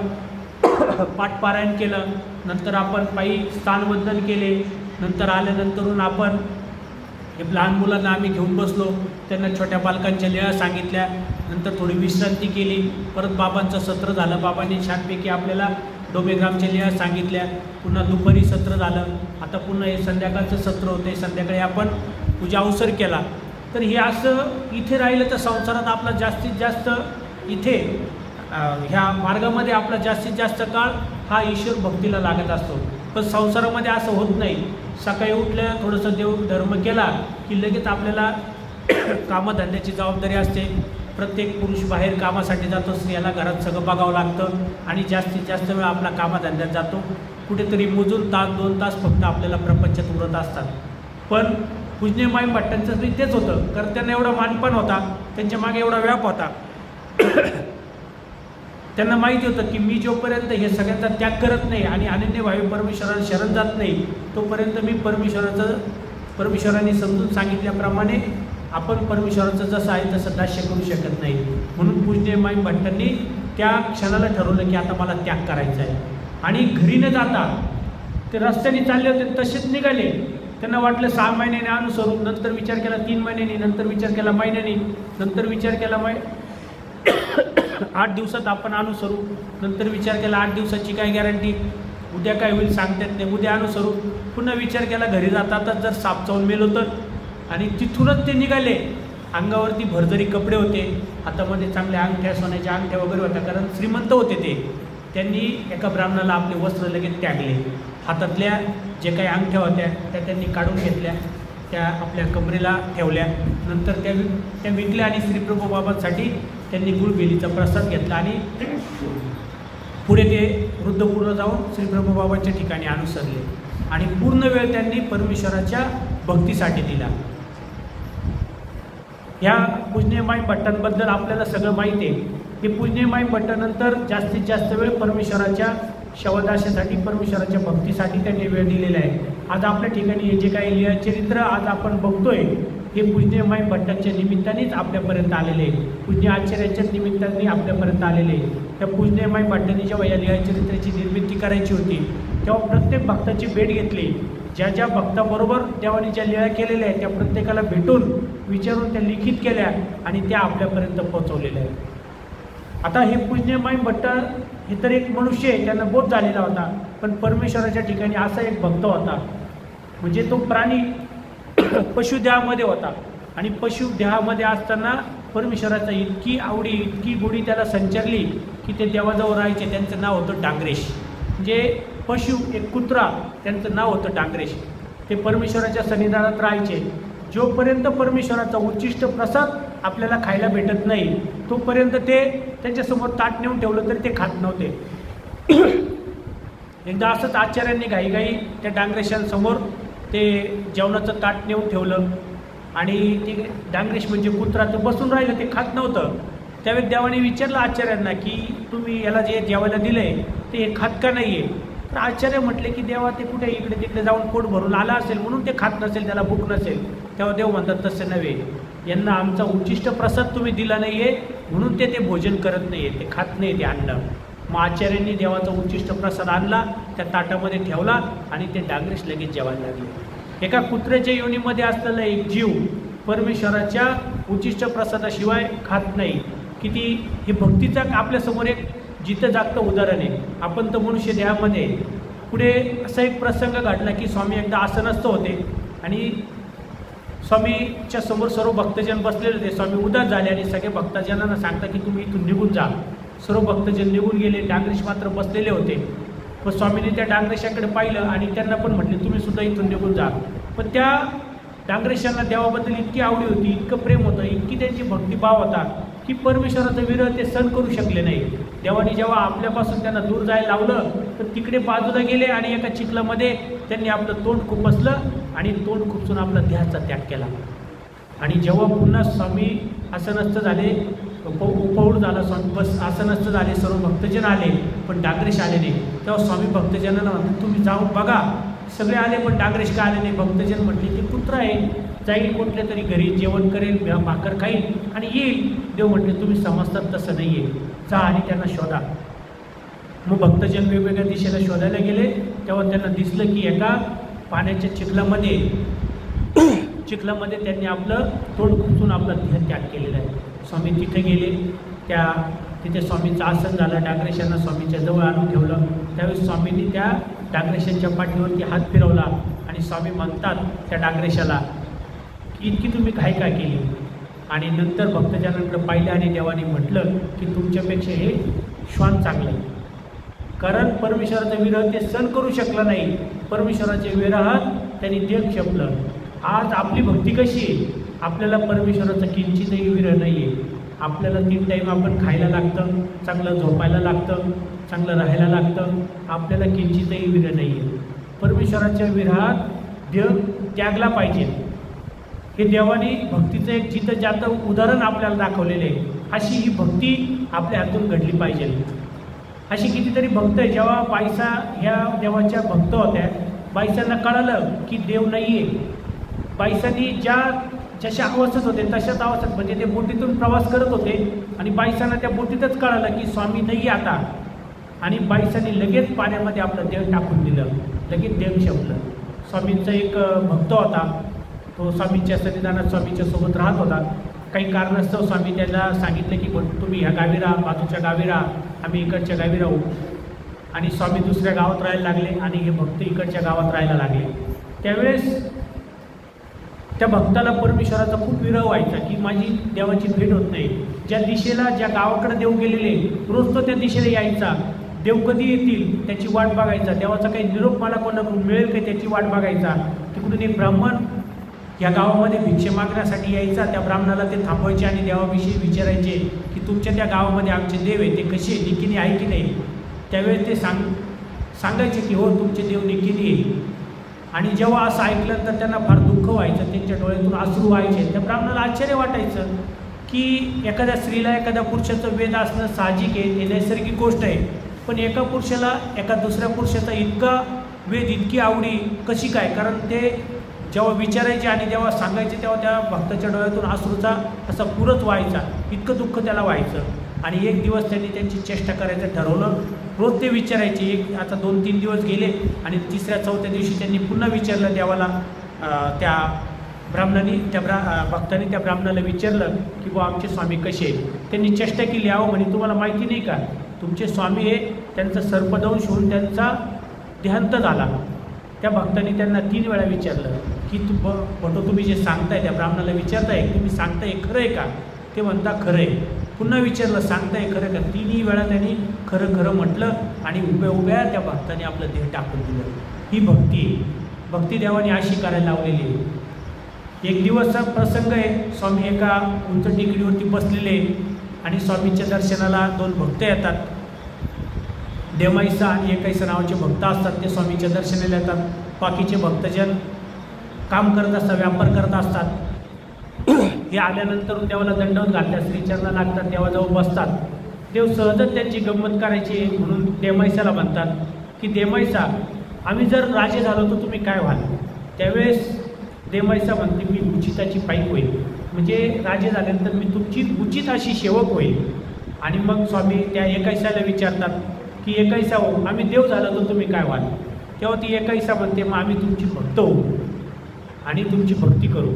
पाठपारायण केलं, नंतर आपण पायी स्थानवंदन केले, नंतर आल्यानंतरून आपण हे लहान मुलांना आम्ही घेऊन बसलो, त्यांना छोट्या बालकांच्या लीळा सांगितल्या, नंतर थोडी विश्रांती केली, परत बाबांचं सत्र झालं. बाबांनी छानपैकी आपल्याला डोमेग्रामच्या लीळा सांगितल्या. पुन्हा दुपारी सत्र झालं. आता पुन्हा हे संध्याकाळचं सत्र होते. संध्याकाळी आपण पूजा अवसर केला. तर हे असं इथे राहिलं तर संसारात आपला जास्तीत जास्त इथे ह्या मार्गामध्ये आपला जास्तीत जास्त काळ हा ईश्वर भक्तीला लागत असतो. पण संसारामध्ये असं होत नाही. सकाळी उठल्या थोडंसं देव धर्म केला की लगेच आपल्याला कामधंद्याची जबाबदारी असते. प्रत्येक पुरुष बाहेर कामासाठी जातो, स्त्रियाला घरात सगळं बघावं लागतं आणि जास्तीत जास्त वेळ आपला कामधंद्यात जातो. कुठेतरी मोजून तास 2 तास फक्त आपल्याला प्रपंचात उरत असतात. पण पूजनीय माई भट्टांचं तरी तेच होतं, कारण त्यांना एवढा मानपण होता, त्यांच्या मागे एवढा व्याप होता. त्यांना माहिती होतं की मी जोपर्यंत हे सगळ्यांचा त्याग करत नाही आणि अनन्यभावी परमेश्वराला शरण जात नाही तोपर्यंत मी परमेश्वराने समजून सांगितल्याप्रमाणे आपण परमेश्वराचं जसं आहे तसं दास्य करू शकत नाही. म्हणून पूजनीय माई भट्टांनी त्या क्षणाला ठरवलं की आता मला त्याग करायचा आहे. आणि घरी न जाता ते रस्त्याने चालले होते, तसेच निघाले. त्यांना वाटलं 6 महिन्याने अनुसरू, नंतर विचार केला 3 महिन्यांनी, नंतर विचार केला महिन्यानी, नंतर विचार केला 8 दिवसात आपण अनुसरू, नंतर विचार केला 8 दिवसाची काय गॅरंटी, उद्या काय होईल सांगता येत नाही, उद्या अनुसरू. पुन्हा विचार केला घरी जातातच जर साप चावून मेलो तर. आणि तिथूनच ते निघाले. अंगावरती भरजरी कपडे होते, हातामध्ये चांगल्या अंगठ्या, सोन्याच्या अंगठ्या वगैरे होत्या, कारण श्रीमंत होते ते. त्यांनी एका ब्राह्मणाला आपले वस्त्र लगेच त्यागले. हातातल्या जे काही अंगठ्या होत्या त्या त्यांनी काढून घेतल्या, त्या आपल्या कमरेला ठेवल्या. नंतर त्या विकल्या आणि श्रीप्रभू बाबांसाठी त्यांनी गुळबेलीचा प्रसाद घेतला आणि पुढे ते वृद्धपूर्ण जाऊन श्रीप्रभू बाबांच्या ठिकाणी अनुसरले आणि पूर्ण वेळ त्यांनी परमेश्वराच्या भक्तीसाठी दिला. ह्या पूजनीय माई भट्टांबद्दल आपल्याला सगळं माहिती आहे. हे पूजनीय माई भट्टानंतर जास्तीत जास्त वेळ परमेश्वराच्या शवदाशासाठी, परमेश्वराच्या भक्तीसाठी त्यांनी वेळ दिलेला आहे. आज आपल्या ठिकाणी हे जे काही लीळाचरित्र आज आपण बघतोय हे पूजनीय माई भट्टांच्या निमित्तानेच आपल्यापर्यंत आलेले आहे, पूज्य आचार्यांच्याच निमित्ताने आपल्यापर्यंत आलेले आहे. त्या पूजनीय माई भट्टांनी जेव्हा या लीळाचरित्राची निर्मिती करायची होती तेव्हा प्रत्येक भक्ताची भेट घेतली. ज्या ज्या भक्ताबरोबर देवाने ज्या लीळा केलेल्या आहेत त्या प्रत्येकाला भेटून विचारून त्या लिखित केल्या आणि त्या आपल्यापर्यंत पोहोचवलेल्या आहेत. आता हे पूजनीय माई भट्ट हे तर एक मनुष्य आहे, त्यांना बोध झालेला होता, पण परमेश्वराच्या ठिकाणी असा एक भक्त होता, म्हणजे तो प्राणी पशुदेहामध्ये होता. आणि पशुदेहामध्ये असताना परमेश्वराचा इतकी आवडी, इतकी गोडी त्याला संचारली की ते देवाजवळ राहायचे. त्यांचं नाव होतं डांगरेश. म्हणजे पशु, एक कुत्रा, त्यांचं नाव होतं डांगरेश. ते परमेश्वराच्या सन्निधानात राहायचे. जोपर्यंत परमेश्वराचा उच्चिष्ट प्रसाद आपल्याला खायला भेटत नाही तोपर्यंत ते त्यांच्यासमोर ताट नेऊन ठेवलं तरी ते खात नव्हते. एकदा असंच आचार्यांनी घाईघाई त्या डांगरेशांसमोर ते जेवणाचं ताट नेऊन ठेवलं आणि ते डांगरेश म्हणजे कुत्रा तर बसून राहिलं, ते खात नव्हतं. त्यावेळी देवाने विचारलं आचार्यांना की तुम्ही याला जे जेवायला दिलं आहे ते हे खात का नाही आहे. तर आचार्य म्हटले की देवा ते कुठे इकडे तिकडे जाऊन पोट भरून आला असेल म्हणून ते खात नसेल, त्याला भूक नसेल. तेव्हा देव म्हणतात तसं नव्हे, यांना आमचा उच्चिष्ट प्रसाद तुम्ही दिला नाही आहे म्हणून ते भोजन करत नाही आहे, ते खात नाही ते अन्न. मग आचार्यांनी देवाचा उच्चिष्ट प्रसाद आणला, त्या ताटामध्ये ठेवला आणि ते डांगरेश लगेच जेवायला लागले. एका कुत्र्याच्या योनीमध्ये असलेला एक जीव परमेश्वराच्या उच्चिष्ट प्रसादाशिवाय खात नाही. किती हे भक्तीचा आपल्यासमोर एक जिथं जागतं उदाहरण आहे. आपण तर मनुष्य देहामध्ये. पुढे असा एक प्रसंग घडला की स्वामी एकदा आसनस्थ होते आणि स्वामीच्या समोर सर्व भक्तजन बसलेले होते. स्वामी उदास झाले आणि सगळे भक्तजनांना सांगता की तुम्ही इथून निघून जा. सर्व भक्तजन निघून गेले, डांगरेश मात्र बसलेले होते. मग स्वामींनी त्या डांगरेशाकडे पाहिलं आणि त्यांना पण म्हटले तुम्ही सुद्धा इथून निघून जा. पण त्या डांगरेशांना देवाबद्दल इतकी आवडी होती, इतकं प्रेम होतं, इतकी त्यांची भक्तिभाव होता की परमेश्वराचा विरह ते सहन करू शकले नाही. देवाने जेव्हा आपल्यापासून त्यांना दूर जायला लावलं तर तिकडे बाजूला गेले आणि एका चिखलामध्ये त्यांनी आपलं तोंड खुपसलं आणि तोंड खुपसून आपला देहाचा त्याग केला. आणि जेव्हा पुन्हा स्वामी आसनस्थ झाले, उपौढ झाला स्वामी, बस आसनस्थ झाले, सर्व भक्तजन आले पण डांगरेश आले नाही. तेव्हा स्वामी भक्तजनांना म्हणतात तुम्ही जाऊन बघा. सगळे आले पण डांगरेश का आले नाही. भक्तजन म्हटले ते कुत्रा आहे, जाईल कुठल्या तरी घरी, जेवण करेल, भाकर खाईल आणि येईल. देव म्हटले तुम्ही समजतात तसं नाही आहे, जा आणि त्यांना शोधा. मग भक्तजन वेगवेगळ्या दिशेला शोधायला गेले. तेव्हा त्यांना दिसलं की एका पाण्याच्या चिखलामध्ये त्यांनी आपलं तोंड खुपसून आपला देह त्याग केलेला आहे. स्वामी तिथे गेले. तिथे स्वामींचं आसन झालं. डागरेशांना स्वामींच्या जवळ आणून ठेवलं. त्यावेळेस स्वामींनी त्या डागरेशांच्या पाठीवरती हात फिरवला आणि स्वामी म्हणतात त्या डागरेशाला की इतकी तुम्ही घाई का केली. आणि नंतर भक्तजनांकडे पाहिलं आणि देवाने म्हटलं की तुमच्यापेक्षा हे श्वान चांगलं, कारण परमेश्वराचा विरह ते सण करू शकला नाही. परमेश्वराच्या विरहात त्यांनी देह क्षपलं. आज आपली भक्ती कशी आहे? आपल्याला परमेश्वराचा किंचितही विरह नाही आहे. आपल्याला 3 टाईम आपण खायला लागतं, चांगलं झोपायला लागतं, चांगलं राहायला लागतं. आपल्याला किंचितही विरह नाही आहे. परमेश्वराच्या विरहात देह त्यागला पाहिजे. हे देवाने भक्तीचं एक जिथं जातं उदाहरण आपल्याला दाखवलेलं आहे. अशी ही भक्ती आपल्या हातून घडली पाहिजे. अशी कितीतरी भक्त आहे. जेव्हा बायसा ह्या देवाच्या भक्त होत्या, बायसांना कळालं की देव नाही आहे. बायसांनी जशा अवस्थेत होते तशाच अवस्थेत, म्हणजे ते बोटीतून प्रवास करत होते आणि बायसांना त्या बोटीतच कळालं की स्वामी नाही आता. आणि बायसांनी लगेच पाण्यामध्ये आपलं देव टाकून दिलं, लगेच देव क्षपलं. स्वामींचा एक भक्त होता, तो स्वामींच्या सन्निधानात स्वामींच्या सोबत राहत होता. काही कारणास्तव स्वामी त्याला सांगितलं की तुम्ही ह्या गावी राहा, बाजूच्या गावी राहा, आम्ही इकडच्या गावी राहू. आणि स्वामी दुसऱ्या गावात राहायला लागले आणि हे भक्त इकडच्या गावात राहायला लागले. त्यावेळेस त्या भक्ताला परमेश्वराचा खूप विरह व्हायचा की माझी देवाची भेट होत नाही. ज्या दिशेला, ज्या गावाकडे देव गेलेले रोज तो त्या दिशेला यायचा. देव कधी येतील त्याची वाट बघायचा. देवाचा काही निरोप मला कोणाकडून मिळेल का त्याची वाट बघायचा. तिकडून एक ब्राह्मण या गावामध्ये भिक्षे मागण्यासाठी यायचा. त्या ब्राह्मणाला ते थांबवायचे आणि देवाविषयी विचारायचे की तुमच्या त्या गावामध्ये आमचे देव आहे ते कसे आहे, निकिनी आहे की नाही. त्यावेळेस ते सांगायचे की हो तुमचे देव निकिनी आहे. आणि जेव्हा असं ऐकलं तर त्यांना फार दुःख व्हायचं, त्यांच्या डोळ्यातून अश्रू व्हायचे. त्या ब्राह्मणाला आश्चर्य वाटायचं की एखाद्या स्त्रीला एखाद्या पुरुषाचं वेद असणं साहजिक आहे, हे नैसर्गिक गोष्ट आहे. पण एका पुरुषाला एका दुसऱ्या पुरुषाचा इतका वेद, इतकी आवडी कशी काय? कारण ते जेव्हा विचारायचे आणि जेव्हा सांगायचे तेव्हा त्या भक्ताच्या डोळ्यातून अश्रूचा असा पुरच व्हायचा, इतकं दुःख त्याला व्हायचं. आणि एक दिवस त्यांनी त्यांची चेष्टा करायचं ठरवलं. रोज ते विचारायचे. आता 2-3 दिवस गेले आणि 3ऱ्या-4थ्या दिवशी त्यांनी पुन्हा विचारलं देवाला. त्या ब्राह्मणाने भक्ताने त्या ब्राह्मणाला विचारलं की बुवा आमचे स्वामी कसे आहे. त्यांनी चेष्टा केली. अहो म्हणे तुम्हाला माहिती नाही का तुमचे स्वामी हे त्यांचा सर्पदंश होऊन त्यांचा देहांत झाला. त्या भक्ताने त्यांना 3 वेळा विचारलं की भटो तुम्ही जे सांगताय, त्या ब्राह्मणाला विचारताय तुम्ही सांगताय खरं आहे का? ते म्हणता खरं आहे. पुन्हा विचारलं सांगताय खरं का? 3ही वेळा त्यांनी खरं खरं म्हटलं आणि उभ्या उभ्या त्या भक्ताने आपलं देह टाकून दिलं. ही भक्ती आहे. भक्ती देवाने अशी करायला लावलेली आहे. एक दिवसचा प्रसंग आहे. स्वामी एका उंच टेकडीवरती बसलेले आणि स्वामींच्या दर्शनाला 2 भक्त येतात. देमाईसा आणि एकाईसा नावाचे भक्त असतात. ते स्वामींच्या दर्शनाला येतात. बाकीचे भक्तजन काम करत असतात, व्यापार करत असतात. हे आल्यानंतर देवाला दंडवत घालतात, श्रीचरणा लागतात, देवाजवळ बसतात. देव सहजच त्यांची गंमत करायची म्हणून देमाईसाला म्हणतात की देमाईसा आम्ही जर राजे झालो तर तुम्ही काय व्हाल? त्यावेळेस देमाईसा म्हणते मी उचिताची पाईक होईल, म्हणजे राजे झाल्यानंतर मी तुमची उचित अशी सेवक होईल. आणि मग स्वामी त्या एकाईसाला विचारतात की एकाईसा हो आम्ही देव झालो तर तुम्ही काय व्हाल? तेव्हा ती एकाईसा म्हणते मग आम्ही तुमची भक्त होऊ आणि तुमची भक्ती करू.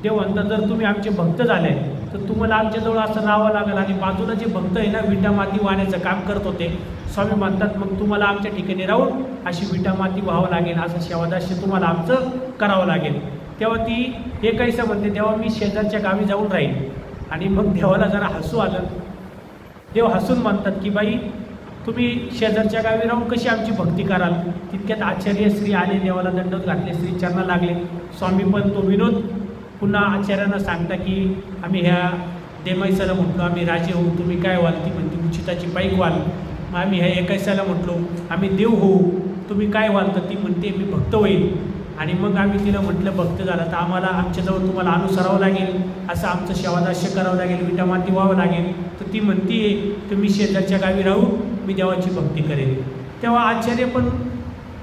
देव म्हणतात जर तुम्ही आमचे भक्त झाले तर तुम्हाला आमच्याजवळ असं राहावं लागेल. आणि बाजूला जे भक्त आहे ना विटा माती वाहण्याचं काम करत होते, स्वामी म्हणतात मग तुम्हाला आमच्या ठिकाणी राहून अशी विटा माती व्हावं लागेल, असं सेवादास्य तुम्हाला आमचं करावं लागेल. तेव्हा ती एकाईसा म्हणते तेव्हा मी शेजारच्या गावी जाऊन राहील. आणि मग देवाला जरा हसू आलं. देव हसून म्हणतात की बाई तुम्ही शेजारच्या गावी राहून कशी आमची भक्ती कराल? तितक्यात आचार्य श्री आले, देवाला दंडवत घातले, श्री चरणा लागले. स्वामी पण तो विनोद पुन्हा आचार्यांना सांगता की आम्ही ह्या देमाईसाला म्हटलो आम्ही राजे होऊ, तुम्ही काय व्हाल? ती म्हणते उचिताची पाईक व्हाल. मग आम्ही ह्या एकाईसाला म्हटलो आम्ही देव होऊ, तुम्ही काय व्हाल? तर ती म्हणते मी भक्त होईल. आणि मग आम्ही तिला म्हटलं भक्त झाला तर आम्हाला आमच्याजवळ तुम्हाला अनुसरावं लागेल, असं आमचं सेवादास्य करावं लागेल, विटामाती व्हावं लागेल. तर ती म्हणते की मी शेजारच्या गावी राहू, मी देवाची भक्ती करेन. तेव्हा आचार्य पण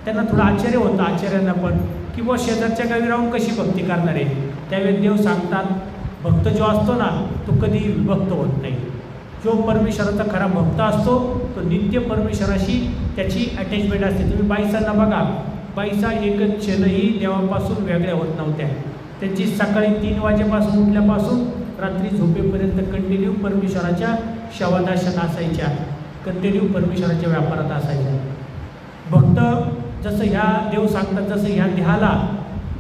त्यांना थोडं आश्चर्य होतं, आचार्यांना पण की बुवा शेजारच्या गावी राहून कशी भक्ती करणार आहे? त्यावेळी देव सांगतात, भक्त जो असतो ना तो कधी विभक्त होत नाही. जो परमेश्वराचा खरा भक्त असतो तो नित्य परमेश्वराशी त्याची अटॅचमेंट असते. तुम्ही बाईसांना बघा, बाईसा एकच क्षणही देवापासून वेगळ्या होत नव्हत्या. त्यांची सकाळी 3 वाजेपासून उठल्यापासून रात्री झोपेपर्यंत कंटिन्यू परमेश्वराच्या शवादाशात असायच्या, कंटिन्यू परमेश्वराच्या व्यापारात असायच्या. भक्त जसं ह्या देव सांगतात, जसं ह्या देहाला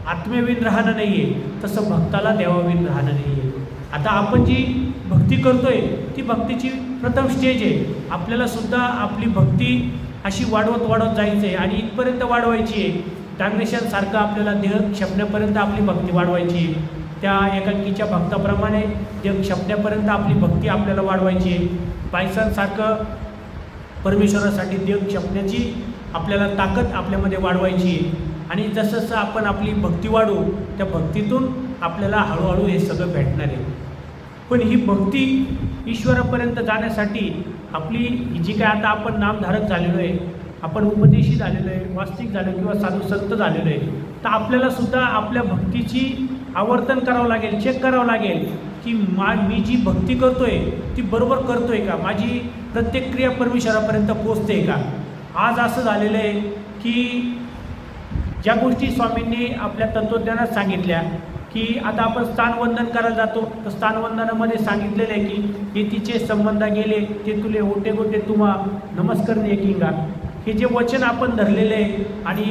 आत्मेविन राहणं नाही आहे तसं भक्ताला देवाविन राहणं नाही आहे. आता आपण जी भक्ती करतोय ती भक्तीची प्रथम स्टेज आहे. आपल्याला सुद्धा आपली भक्ती अशी वाढवत जायचं आहे आणि इथपर्यंत वाढवायची आहे. डांगरेशांसारखं आपल्याला देह क्षपण्यापर्यंत आपली भक्ती वाढवायची आहे. त्या एकांकीच्या भक्ताप्रमाणे देह क्षपण्यापर्यंत आपली भक्ती आपल्याला वाढवायची आहे. बायसांसारखं परमेश्वरासाठी देह क्षपण्याची आपल्याला ताकद आपल्यामध्ये वाढवायची आहे. आणि जसं जसं आपण आपली भक्ती वाढवू त्या भक्तीतून आपल्याला हळूहळू हे सगळं भेटणार आहे. पण ही भक्ती ईश्वरापर्यंत जाण्यासाठी आपली जी काय आता आपण नामधारक झालेलो आहे, आपण उपदेशी झालेलो आहे, वास्तविक झालो किंवा साधू संत झालेलो आहे, तर आपल्याला सुद्धा आपल्या भक्तीची आवर्तन करावं लागेल, चेक करावं लागेल की मी जी भक्ती करतोय ती बरोबर करतोय का, माझी प्रत्येक क्रिया परमेश्वरापर्यंत पोचते का. आज असं झालेलं आहे की ज्या गोष्टी स्वामींनी आपल्या तत्त्वज्ञानात सांगितल्या की आता आपण स्थानवंदन करायला जातो, तर स्थानवंदनामध्ये सांगितलेलं आहे की येतीचे संबंध गेले ते तुले ओटे गोटे तुम्हा नमस्कार किंगा. हे जे वचन आपण धरलेले आहे आणि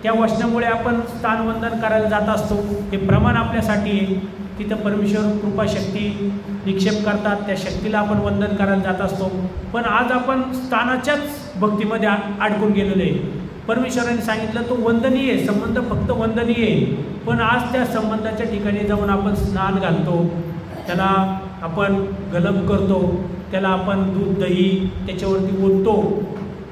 त्या वचनामुळे आपण स्थानवंदन करायला जात असतो. हे प्रमाण आपल्यासाठी आहे. तिथं परमेश्वर कृपाशक्ती निक्षेप करतात, त्या शक्तीला आपण वंदन करायला जात असतो. पण आज आपण स्थानाच्याच भक्तीमध्ये अडकून गेलेलो आहे. परमेश्वराने सांगितलं तो वंदनीय आहे, संबंध फक्त वंदनीय आहे. पण आज त्या संबंधाच्या ठिकाणी जाऊन आपण स्नान घालतो, त्याला आपण गलम करतो, त्याला आपण दूध दही त्याच्यावरती ओततो.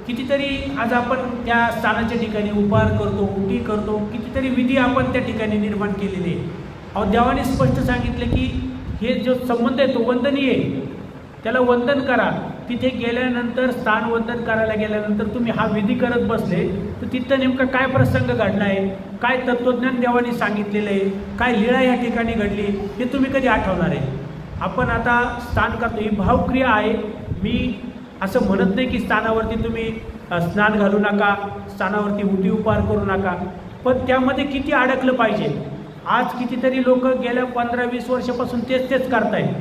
कितीतरी आज आपण त्या स्थानाच्या ठिकाणी उपहार करतो, उटी करतो, कितीतरी विधी आपण त्या ठिकाणी निर्माण केलेले. अहो देवाने स्पष्ट सांगितलं की हे जो संबंध आहे तो वंदनीय आहे, त्याला वंदन करा. तिथे गेल्यानंतर स्थानवंदन करायला गेल्यानंतर तुम्ही हा विधी करत बसले तर तिथं नेमका काय प्रसंग घडला आहे, काय तत्त्वज्ञान देवाने सांगितलेलं आहे, काय लीळा या ठिकाणी घडली हे तुम्ही कधी आठवणार आहे. आपण आता स्थान करतो, ही भावक्रिया आहे. मी असं म्हणत नाही की स्थानावरती तुम्ही स्नान घालू नका, स्थानावरती उटी उपहार करू नका, पण त्यामध्ये किती अडकलं पाहिजे. आज कितीतरी लोक गेल्या 15-20 वर्षापासून तेच करतायत.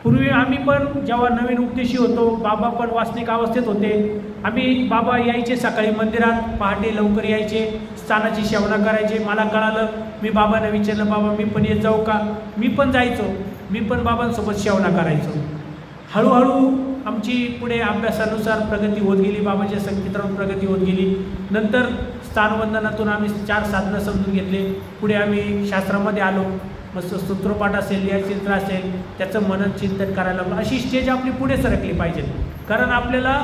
पूर्वी आम्ही पण जेव्हा नवीन उपदेशी होतो, बाबा पण वास्तविक अवस्थेत होते, आम्ही बाबा यायचे सकाळी मंदिरात, पहाटे लवकर यायचे, स्थानाची सेवना करायचे. मला कळालं, मी बाबांना विचारलं, बाबा मी पण येत जाऊ का. मी पण जायचो, मी पण बाबांसोबत सेवना करायचो. हळूहळू आमची पुढे अभ्यासानुसार प्रगती होत गेली, बाबाच्या संगीतावर प्रगती होत गेली. नंतर स्थानवंदनातून आम्ही 4 साधनं समजून घेतले. पुढे आम्ही शास्त्रामध्ये आलो, मस्त सूत्रपाठ असेल, लिहाचित्र असेल, त्याचं मनन चिंतन करायला लागलो. अशी स्टेज आपली पुढे सरकली पाहिजे. कारण आपल्याला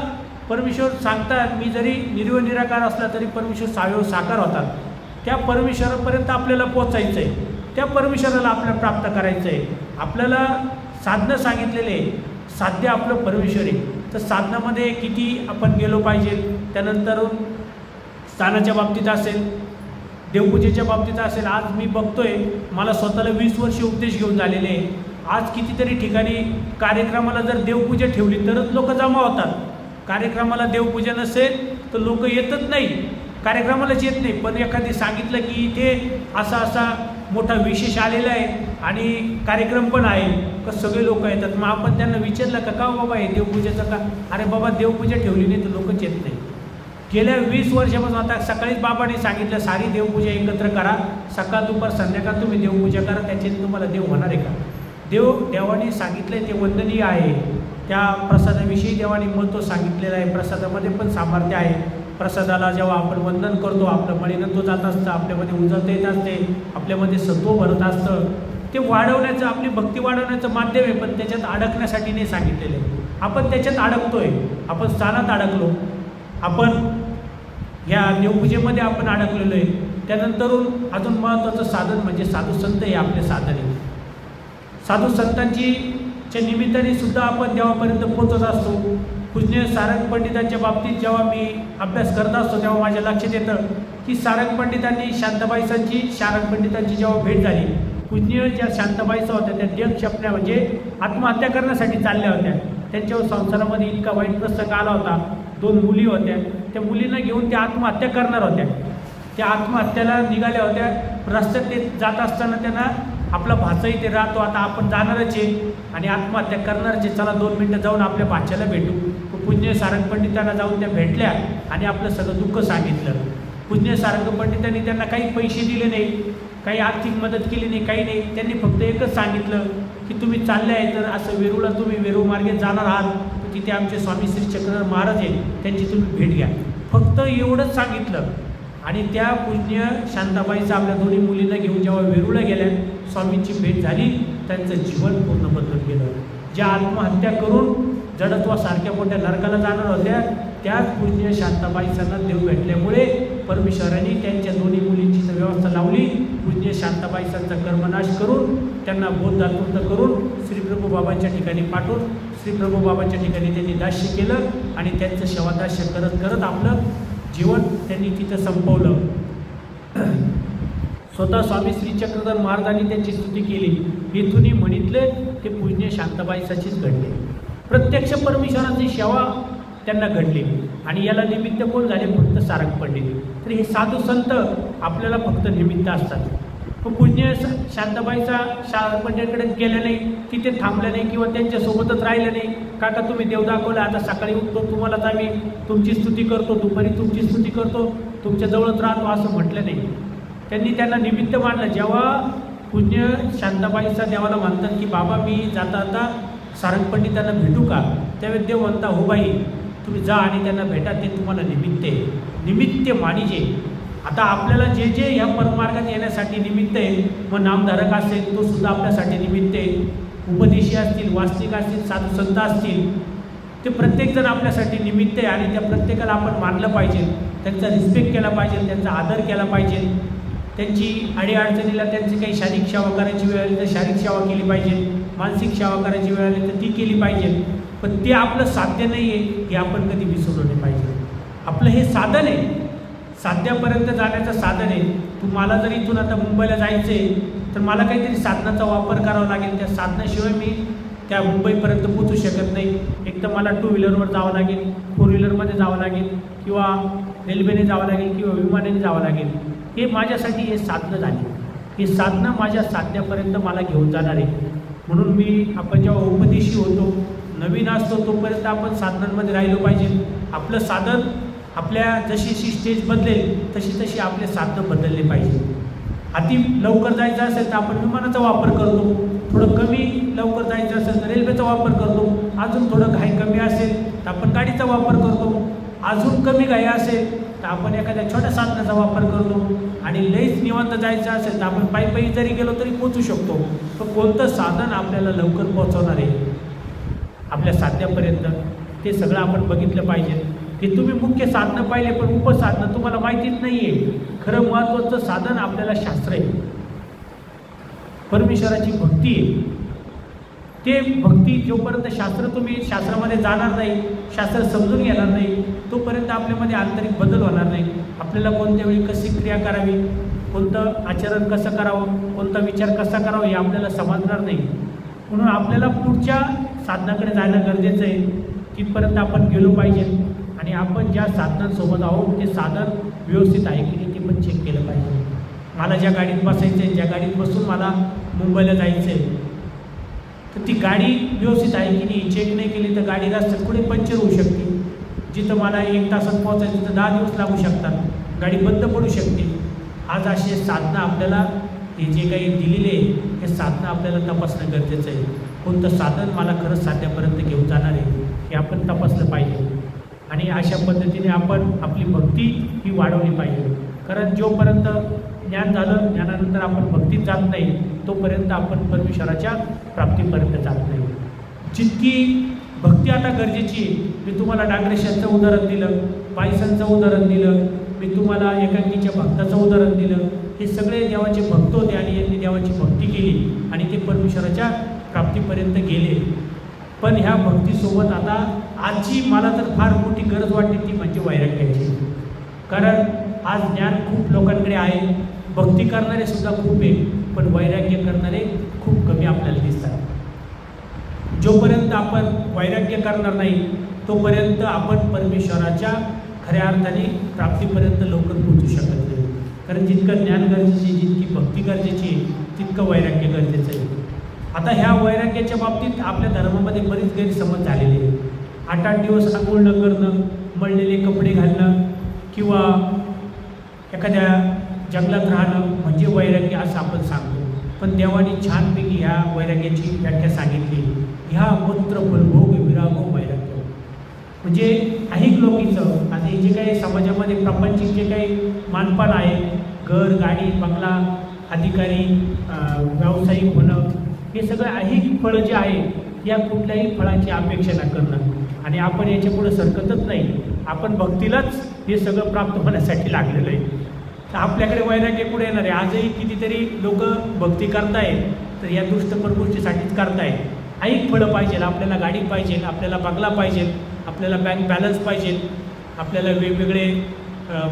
परमेश्वर सांगतात, मी जरी निर्व निराकार असला तरी परमेश्वर सावयव साकार होतात. त्या परमेश्वरापर्यंत आपल्याला पोचायचं आहे, त्या परमेश्वराला आपल्याला प्राप्त करायचं आहे. आपल्याला साधनं सांगितलेले, साध्य आपलं परमेश्वर आहे. तर साधनामध्ये किती आपण गेलो पाहिजे. त्यानंतर स्थानाच्या बाबतीत असेल, देवपूजेच्या बाबतीत असेल. आज मी बघतोय, मला स्वतःला 20 वर्ष उपदेश घेऊन झालेले आहे. आज कितीतरी ठिकाणी कार्यक्रमाला जर देवपूजा ठेवली तरच लोक जमा होतात. कार्यक्रमाला देवपूजा नसेल तर लोक येतच नाही, कार्यक्रमालाच येत नाही. पण एखादी सांगितलं की इथे असा मोठा विशेष आलेला आहे आणि कार्यक्रम पण आहे, का सगळे लोक येतात. मग आपण त्यांना विचारलं का बाबा हे देवपूजेचं का. अरे बाबा देवपूजा ठेवली नाही तर लोकच येत नाही. गेल्या 20 वर्षापासून आता सकाळीच बाबांनी सांगितलं, सारी देवपूजा एकत्र करा, सकाळ दुपार संध्याकाळ तुम्ही देवपूजा करा, त्याच्याने तुम्हाला देव होणार आहे का. देवाने सांगितलं ते वंदनीय आहे. त्या प्रसादाविषयी देवाने महत्त्व सांगितलेलं आहे. प्रसादामध्ये पण सामर्थ्य आहे. प्रसादाला जेव्हा आपण वंदन करतो, आपलं मलिनत्व जात असतं, आपल्यामध्ये उजळता येत असते, आपल्यामध्ये सत्व भरत असतं. ते वाढवण्याचं, आपली भक्ती वाढवण्याचं माध्यम आहे, पण त्याच्यात अडकण्यासाठी नाही सांगितलेलं आहे. आपण त्याच्यात अडकतोय, आपण स्थानात अडकलो, आपण ह्या देवपूजेमध्ये आपण अडकलेलो आहे. त्यानंतरून अजून महत्त्वाचं साधन म्हणजे साधू संत हे आपले साधन आहे. साधू संतांच्या निमित्ताने सुद्धा आपण देवापर्यंत पोहोचत असतो. पूज्य सारंग पंडितांच्या बाबतीत जेव्हा मी अभ्यास करत असतो तेव्हा माझ्या लक्षात येतं की सारंग पंडितांनी शांताबाईसांची, शारंग पंडितांची जेव्हा भेट झाली पूज्य ज्या शांताबाईचा होत्या त्या देह क्षपण्या म्हणजे आत्महत्या करण्यासाठी चालल्या होत्या. त्यांच्यावर संसारामध्ये इतका वाईट प्रसंग आला होता. 2 मुली होत्या. त्या मुलींना घेऊन त्या आत्महत्या करणार होत्या. त्या आत्महत्याला निघाल्या होत्या. रस्त्यात ते जात असताना त्यांना आपला भाचा इथे राहतो, आता आपण जाणारच आहे आणि आत्महत्या करणारच आहे, चला 2 मिनटं जाऊन आपल्या भाच्याला भेटू. पूज्य सारंग पंडितांना जाऊन त्या भेटल्या आणि आपलं सगळं दुःख सांगितलं. पूज्य सारंग पंडितांनी त्यांना काही पैसे दिले नाही, काही आर्थिक मदत केली नाही, काही नाही. त्यांनी फक्त एकच सांगितलं की तुम्ही चालले आहे तर असं वेरूळला तुम्ही वेरूळ मार्गे जाणार आहात तर तिथे आमचे स्वामी श्री चक्रधर महाराज आहे, त्यांची तुम्ही भेट घ्या. फक्त एवढंच सांगितलं. आणि त्या पूज्य शांताबाईचा आपल्या दोन्ही मुलींना घेऊन जेव्हा वेरूळला गेल्या, स्वामींची भेट झाली, त्यांचं जीवन पूर्ण बदलून गेलं. ज्या आत्महत्या करून जडत्वासारख्या मोठ्या नरकाला जाणार होत्या त्याच पूज्य शांताबाईंना देव भेटल्यामुळे परमेश्वरांनी त्यांच्या दोन्ही मुलींची व्यवस्था लावली. पूज्य शांताबाईंचा कर्मनाश करून त्यांना बोधात्मक करून श्रीप्रभू बाबांच्या ठिकाणी पाठवून श्रीप्रभू बाबांच्या ठिकाणी त्यांनी दास्य केलं आणि त्यांचं सेवादास्य करत करत आपलं जीवन त्यांनी तिथं संपवलं. स्वतः स्वामी श्री चक्रधर महाराजांनी त्यांची स्तुती केली. इथूनही म्हणितले ते पूज्य शांताबाईसाचीच घडले. प्रत्यक्ष परमेश्वराची सेवा त्यांना घडली. आणि याला निमित्त कोण झाले? फक्त सारंग पंडित. तर हे साधू संत आपल्याला फक्त निमित्त असतात. पण पूज्य शांताबाईचा सारंग पंडितकडे गेले नाही, तिथे थांबले नाही किंवा त्यांच्यासोबतच राहिले नाही. काका तुम्ही देव दाखवला, आता सकाळी उठतो तुम्हालाच आम्ही तुमची स्तुती करतो, दुपारी तुमची स्तुती करतो, तुमच्या जवळच राहतो असं म्हटलं नाही. त्यांनी त्यांना निमित्त मानलं. जेव्हा पूज्य शांताबाईचा देवाला म्हणतात की बाबा मी जाता आता सारंग पंडितांना भेटू का, त्यावेळेस देव म्हणता हो बाई तुम्ही जा आणि त्यांना भेटा, ते तुम्हाला निमित्त आहे. निमित्त मानिजे. आता आपल्याला जे जे ह्या परमार्गात येण्यासाठी निमित्त आहे, मग नामधारक असेल तो सुद्धा आपल्यासाठी निमित्त आहे. उपदेशी असतील, वास्तविक असतील, साधू संत असतील, ते प्रत्येकजण आपल्यासाठी निमित्त आहे. आणि त्या प्रत्येकाला आपण मानलं पाहिजे, त्यांचा रिस्पेक्ट केला पाहिजे, त्यांचा आदर केला पाहिजे. त्यांची अडीअडचणीला त्यांची काही शारीरिक सेवा करायची वेळ आली तर शारीरिक सेवा केली पाहिजे, मानसिक सेवा करायची वेळ आली तर ती केली पाहिजे. पण ते आपलं साध्य नाही आहे हे आपण कधी विसरलं नाही पाहिजे. आपलं हे साधन आहे, साध्यापर्यंत जाण्याचं साधन आहे. तुम्हाला जर इथून आता मुंबईला जायचं आहे तर मला काहीतरी साधनाचा वापर करावा लागेल. त्या साधनाशिवाय मी त्या मुंबईपर्यंत पोचू शकत नाही. एक तर मला 2 व्हीलरवर जावं लागेल, 4 व्हीलरमध्ये जावं लागेल किंवा रेल्वेने जावं लागेल किंवा विमानाने जावं लागेल. हे माझ्यासाठी हे साधनं झाली. हे साधनं माझ्या साध्यापर्यंत मला घेऊन जाणार आहे. म्हणून आपण जेव्हा उपदेशी होतो, नवीन असतो, तोपर्यंत आपण साधनांमध्ये राहिलो पाहिजे. आपलं साधन आपल्या जशी स्टेज बदलेल तशी तशी आपले साधनं बदलले पाहिजे. अति लवकर जायचं असेल तर आपण विमानाचा वापर करतो, थोडं कमी लवकर जायचं असेल तर रेल्वेचा वापर करतो, अजून थोडं घाई कमी असेल तर आपण गाडीचा वापर करतो, अजून कमी घाई असेल तर आपण एखाद्या छोट्या साधनाचा वापर करतो, आणि लईच निवांत जायचं असेल तर आपण पायी जरी गेलो तरी पोचू शकतो. तर कोणतं साधन आपल्याला लवकर पोहोचवणार आहे आपल्या साध्यापर्यंत ते सगळं आपण बघितलं पाहिजे. हे तुम्ही मुख्य साधनं पाहिले, पण उपसाधनं तुम्हाला माहितीच नाही आहे. खरं महत्त्वाचं साधन आपल्याला शास्त्र आहे, परमेश्वराची भक्ती आहे. ते भक्ती जोपर्यंत तुम्ही शास्त्रामध्ये जाणार नाही, शास्त्र समजून घेणार नाही, तोपर्यंत आपल्यामध्ये आंतरिक बदल होणार नाही. आपल्याला कोणत्या वेळी कशी क्रिया करावी, कोणतं आचरण कसं करावं, कोणता विचार कसा करावा हे आपल्याला समजणार नाही. म्हणून आपल्याला पुढच्या साधनाकडे जाणं गरजेचं आहे. तिथपर्यंत आपण गेलो पाहिजे आणि आपण ज्या साधनांसोबत आहोत ते साधन व्यवस्थित आहे की नाही ते पण चेक केलं पाहिजे. मला ज्या गाडीत बसायचं आहे, ज्या गाडीत बसून मला मुंबईला जायचं आहे, तर ती गाडी व्यवस्थित आहे की नाही चेक नाही केली तर गाडी रस्त्यात कुठे पंक्चर होऊ शकते. जिथं मला 1 तासात पोहोचायचं तिथं 10 दिवस लागू शकतात, गाडी बंद पडू शकते. आज असे साधनं आपल्याला हे जे काही दिलेले हे साधनं आपल्याला तपासणं गरजेचं आहे. कोणतं साधन मला खरंच साध्यापर्यंत घेऊन जाणार आहे हे आपण तपासलं पाहिजे. आणि अशा पद्धतीने आपण आपली भक्ती ही वाढवली पाहिजे. कारण जोपर्यंत ज्ञान झालं, ज्ञानानंतर आपण भक्तीत जात नाही तोपर्यंत आपण परमेश्वराच्या प्राप्तीपर्यंत जात नाही. जितकी भक्ती आता गरजेची आहे, मी तुम्हाला डांगरेशांचं उदाहरण दिलं, पायसांचं उदाहरण दिलं, मी तुम्हाला एकांकीच्या भक्ताचं उदाहरण दिलं. हे सगळे देवाचे भक्त होते आणि यांनी देवाची भक्ती केली आणि ते परमेश्वराच्या प्राप्तीपर्यंत गेले. पण ह्या भक्तीसोबत आता आजची मला तर फार मोठी गरज वाटते ती म्हणजे वैराग्याची. कारण आज ज्ञान खूप लोकांकडे आहे, भक्ती करणारे सुद्धा खूप आहे, पण वैराग्य करणारे खूप कमी आपल्याला दिसतात। जोपर्यंत आपण वैराग्य करणार नाही तोपर्यंत आपण परमेश्वराच्या खऱ्या अर्थाने प्राप्तीपर्यंत लवकर पोहोचू शकत नाही। कारण जितकं ज्ञान गरजेचे, जितकी भक्ती गरजेची तितकं वैराग्य गरजेचं आहे। आता ह्या वैराग्याच्या बाबतीत आपल्या धर्मामध्ये बरीच गैरसमज झालेली आहे। 8-8 दिवस आंघोळ न करणं, मळलेले कपडे घालणं किंवा एखाद्या जंगलात राहणं म्हणजे वैराग्य असं आपण सांगतो। पण देवाने छानपैकी ह्या वैराग्याची व्याख्या सांगितली, ह्या मंत्र फलभोग विरागो वैराग्य। म्हणजे ऐहिक लोकीचं आणि हे जे काही समाजामध्ये प्रापंचिक जे काही मानपान आहे, घर, गाडी, बंगला, अधिकारी, व्यावसायिक होणं, हे सगळं ऐहिक फळं जे आहे या कुठल्याही फळाची अपेक्षा न करणं आणि आपण याच्यापुढे सरकतच नाही। आपण भक्तीलाच हे सगळं प्राप्त होण्यासाठी लागलेलं आहे। तर आपल्याकडे वैराग्य कुठे येणार आहे? आजही कितीतरी लोक भक्ती करताय तर या दुष्ट गोष्टीसाठीच करताय। ऐहिक फळं पाहिजे, आपल्याला गाडी पाहिजे, आपल्याला बंगला पाहिजे, आपल्याला बँक बॅलन्स पाहिजे, आपल्याला वेगवेगळे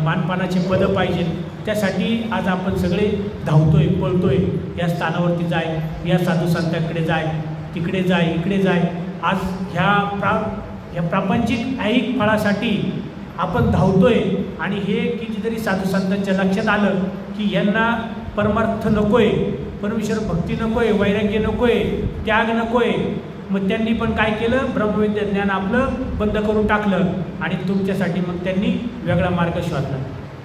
मानपानाचे पदं पाहिजे। त्यासाठी आज आपण सगळे धावतोय, पळतोय, या स्थानावरती जाय, या साधू संतांकडे जाय, तिकडे जाय, इकडे जाय। आज ह्या प्रापंचिक ऐहिक फळासाठी आपण धावतोय आणि हे कितीतरी साधू संतांच्या लक्षात आलं की यांना परमार्थ नकोय, परमेश्वर भक्ती नकोय, वैराग्य नकोय, त्याग नकोय। मग त्यांनी पण काय केलं? ब्रह्मविद्या ज्ञान आपलं बंद करून टाकलं आणि तुमच्यासाठी मग त्यांनी वेगळा मार्ग शोधला।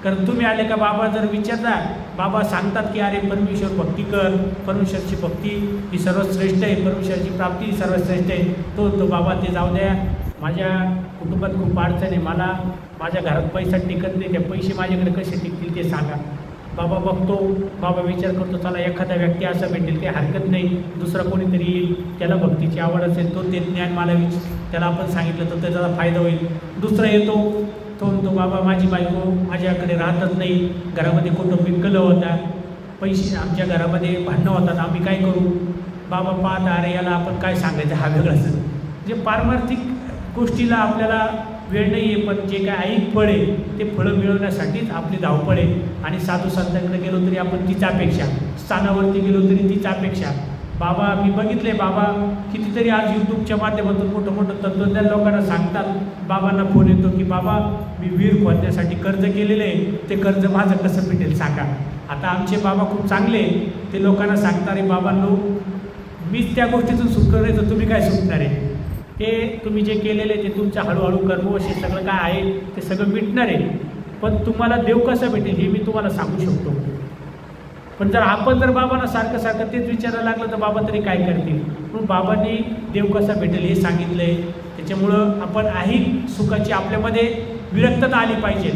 कारण तुम्ही आले का बाबा जर विचारता, बाबा सांगतात की अरे परमेश्वर भक्ती कर, परमेश्वरची भक्ती ही सर्वश्रेष्ठ आहे, परमेश्वरची प्राप्ती ही सर्वश्रेष्ठ आहे। तो बाबा ते जाऊ द्या, माझ्या कुटुंबात खूप अडचण आहे, मला माझ्या घरात पैसा टिकत नाही, ते पैसे माझ्याकडे कसे टिकतील ते सांगा। बाबा बघतो, बाबा विचार करतो, चला एखादा व्यक्ती असा भेटेल, काही हरकत नाही, दुसरा कोणीतरी येईल, त्याला भक्तीची आवड असेल, तो ते ज्ञान मला त्याला आपण सांगितलं तर त्याचा फायदा होईल। दुसरा येतो, तो म्हणतो बाबा माझी बायको माझ्याकडे राहतच नाही, घरामध्ये कौटुंबिक कलह होता, पैसे आमच्या घरामध्ये भांडणं होतात, आम्ही काय करू? बाबा पाहता, अरे याला आपण काय सांगायचं, हा वेगळाच। म्हणजे पारमार्थिक गोष्टीला आपल्याला वेळ नाही आहे, पण जे काय ऐहिक फळ आहे ते फळं मिळवण्यासाठीच आपली धावपळ आहे। आणि साधू संतांकडे गेलो तरी आपण तीच अपेक्षा, स्थानावरती गेलो तरी तीच अपेक्षा। बाबा मी बघितले, बाबा कितीतरी आज यूट्यूबच्या माध्यमातून मोठं मोठं तंत्रज्ञान लोकांना सांगतात, बाबांना फोन येतो की बाबा मी विहीर खोदण्यासाठी कर्ज केलेलं आहे, ते कर्ज माझं कसं भेटेल सांगा। आता आमचे बाबा खूप चांगले, ते लोकांना सांगतात, रे बाबांनो मीच त्या गोष्टीतून सुटणार नाही तर तुम्ही काय सुटणार आहे? ते तुम्ही जे केलेले ते तुमचं हळूहळू कर्मवश हे सगळं काय आहे ते सगळं मिटणार आहे, पण तुम्हाला देव कसा भेटेल हे मी तुम्हाला सांगू शकतो। पण जर आपण जर बाबांना सारखं सारखं तेच विचारायला लागलं तर बाबा तरी काय करतील? म्हणून बाबांनी देव कसा भेटेल हे सांगितलं आहे। त्याच्यामुळं आपण ऐहिक सुखाची आपल्यामध्ये विरक्तता आली पाहिजे।